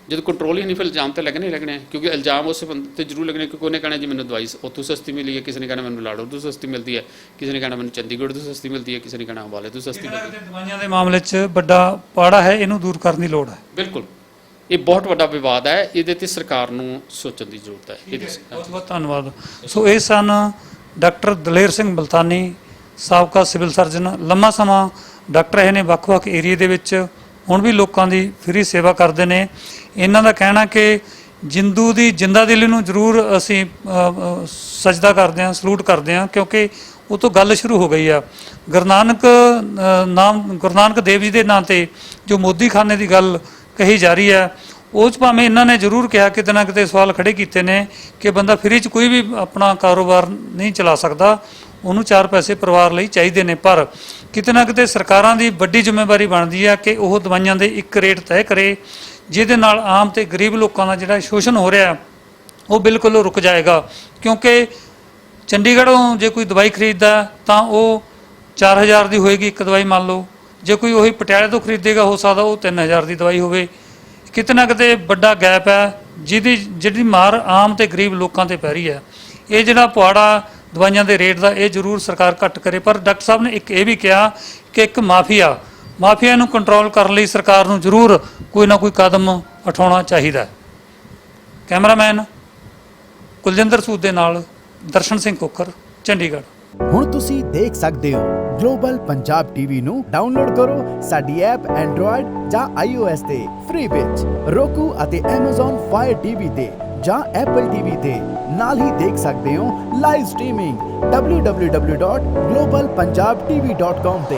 ਜਦੋਂ ਕੰਟਰੋਲ ਹੀ ਨਹੀਂ ਫਿਰ ਇਲਜ਼ਾਮ ਤਾਂ ਲੱਗਣੇ ਹੀ ਲੱਗਣੇ, ਕਿਉਂਕਿ ਇਲਜ਼ਾਮ ਉਸ ਬੰਦੇ ਤੇ ਜ਼ਰੂਰ ਲੱਗਣੇ, ਕਿਉਂਕਿ ਉਹਨੇ ਕਹਿਣਾ ਜੀ ਮੈਨੂੰ ਦਵਾਈ ਉੱਥੋਂ ਸਸਤੀ ਮਿਲੀ ਹੈ, ਕਿਸੇ ਨੇ ਕਹਿਣਾ ਮੈਨੂੰ ਲਾੜੋ ਤੋਂ ਸਸਤੀ ਮਿਲਦੀ ਹੈ, ਕਿਸੇ ਨੇ ਕਹਿਣਾ ਮੈਨੂੰ ਚੰਡੀਗੜ੍ਹ ਤੋਂ ਸਸਤੀ ਮਿਲਦੀ ਹੈ, ਕਿਸੇ ਨੇ ਕਹਿਣਾ ਅੰਬਾਲੇ ਤੋਂ ਸਸਤੀ ਮਿਲਦੀ ਹੈ। ਦਵਾਈਆਂ ਦੇ ਮਾਮਲੇ 'ਚ ਵੱਡਾ ਪਾੜਾ ਹੈ, ਇਹਨੂੰ ਦੂਰ ਕਰਨ ਦੀ ਲੋੜ ਹੈ। ਬਿਲਕੁਲ, ਇਹ ਬਹੁਤ ਵੱਡਾ ਵਿਵਾਦ ਹੈ, ਇਹਦੇ ਤੇ ਸਰਕਾਰ ਨੂੰ ਸੋਚਣ ਦੀ ਜ਼ਰੂਰਤ ਹੈ। ਬਹੁਤ ਬਹੁਤ ਧੰਨਵਾਦ। ਸੋ ਇਹ ਸਨ ਡਾਕਟਰ ਦਲੇਰ ਸਿੰਘ ਮਲਤਾਨੀ, ਸਾਬਕਾ ਸਿਵਲ ਸਰਜਨ, ਲੰਮਾ ਸਮਾਂ ਡਾਕਟਰ ਰਹੇ ਨੇ ਵੱਖ-ਵੱਖ ਏਰੀਏ ਦੇ ਵਿੱਚ, ਹੁਣ ਵੀ ਲੋਕਾਂ ਦੀ ਫ੍ਰੀ ਸੇਵਾ ਕਰਦੇ ਨੇ। ਇਹਨਾਂ ਦਾ ਕਹਿਣਾ ਕਿ ਜਿੰਦੂ ਦੀ ਜਿੰਦਾ ਦਿਲੀ ਨੂੰ ਜ਼ਰੂਰ ਅਸੀਂ ਸਜਦਾ ਕਰਦੇ ਹਾਂ, ਸਲੂਟ ਕਰਦੇ ਹਾਂ, ਕਿਉਂਕਿ ਉਹ ਤੋਂ ਗੱਲ ਸ਼ੁਰੂ ਹੋ ਗਈ ਆ। ਗੁਰੂ ਨਾਨਕ ਦੇਵ ਜੀ ਦੇ ਨਾਂ 'ਤੇ ਜੋ ਮੋਦੀ ਖਾਨੇ ਦੀ ਗੱਲ ਕਹੀ ਜਾ ਰਹੀ ਹੈ, ਉਹ 'ਚ ਭਾਵੇਂ ਇਹਨਾਂ ਨੇ ਜ਼ਰੂਰ ਕਿਹਾ, ਕਿਤੇ ਨਾ ਕਿਤੇ ਸਵਾਲ ਖੜੇ ਕੀਤੇ ਨੇ ਕਿ ਬੰਦਾ ਫ੍ਰੀ 'ਚ ਕੋਈ ਵੀ ਆਪਣਾ ਕਾਰੋਬਾਰ ਨਹੀਂ ਚਲਾ ਸਕਦਾ, ਉਹਨੂੰ 4 ਪੈਸੇ ਪਰਿਵਾਰ ਲਈ ਚਾਹੀਦੇ ਨੇ। ਪਰ ਕਿਤੇ ਨਾ ਕਿਤੇ ਸਰਕਾਰਾਂ ਦੀ ਵੱਡੀ ਜ਼ਿੰਮੇਵਾਰੀ ਬਣਦੀ ਹੈ ਕਿ ਉਹ ਦਵਾਈਆਂ ਦੇ ਇੱਕ ਰੇਟ ਤੈਅ ਕਰੇ, ਜਿਹਦੇ ਨਾਲ ਆਮ ਤੇ ਗਰੀਬ ਲੋਕਾਂ ਦਾ ਜਿਹੜਾ ਸ਼ੋਸ਼ਣ ਹੋ ਰਿਹਾ ਉਹ ਬਿਲਕੁਲ ਰੁਕ ਜਾਏਗਾ। ਕਿਉਂਕਿ ਚੰਡੀਗੜ੍ਹੋਂ ਜੇ ਕੋਈ ਦਵਾਈ ਖਰੀਦਦਾ ਤਾਂ ਉਹ 4000 ਦੀ ਹੋਏਗੀ ਇੱਕ ਦਵਾਈ, ਮੰਨ ਲਓ। ਜੇ ਕੋਈ ਉਹੀ ਪਟਿਆਲੇ ਤੋਂ ਖਰੀਦੇਗਾ, ਹੋ ਸਕਦਾ ਉਹ 3000 ਦੀ ਦਵਾਈ ਹੋਵੇ। ਕਿਤੇ ਨਾ ਕਿਤੇ ਵੱਡਾ ਗੈਪ ਹੈ, ਜਿਹੜੀ ਮਾਰ ਆਮ ਤੇ ਗਰੀਬ ਲੋਕਾਂ ਤੇ ਪੈ ਰਹੀ ਹੈ। ਇਹ ਜਿਹੜਾ ਪੁਆੜਾ ਦਵਾਈਆਂ ਦੇ ਰੇਟ ਦਾ, ਇਹ ਜ਼ਰੂਰ ਸਰਕਾਰ ਘੱਟ ਕਰੇ। ਪਰ ਡਾਕਟਰ ਸਾਹਿਬ ਨੇ ਇੱਕ ਇਹ ਵੀ ਕਿਹਾ ਕਿ ਇੱਕ ਮਾਫੀਆ ਨੂੰ ਕੰਟਰੋਲ ਕਰਨ ਲਈ ਸਰਕਾਰ ਨੂੰ ਜ਼ਰੂਰ ਕੋਈ ਨਾ ਕੋਈ ਕਦਮ ਉਠਾਉਣਾ ਚਾਹੀਦਾ। ਕੈਮਰਾਮੈਨ ਕੁਲਜਿੰਦਰ ਸੂਦ ਦੇ ਨਾਲ ਦਰਸ਼ਨ ਸਿੰਘ ਕੋਕਰ, ਚੰਡੀਗੜ੍ਹ। ਹੁਣ ਤੁਸੀਂ ਦੇਖ ਸਕਦੇ ਹੋ ਗਲੋਬਲ ਪੰਜਾਬ ਟੀਵੀ ਨੂੰ ਡਾਊਨਲੋਡ ਕਰੋ ਸਾਡੀ ਐਪ ਐਂਡਰੋਇਡ ਜਾਂ iOS ਤੇ ਫ੍ਰੀ ਵਿੱਚ, roku ਅਤੇ Amazon Fire TV ਤੇ ਜਾਂ Apple TV ਤੇ। ਨਾਲ ਹੀ ਦੇਖ ਸਕਦੇ ਹੋ ਲਾਈਵ ਸਟ੍ਰੀਮਿੰਗ www.globalpunjabtv.com ਤੇ।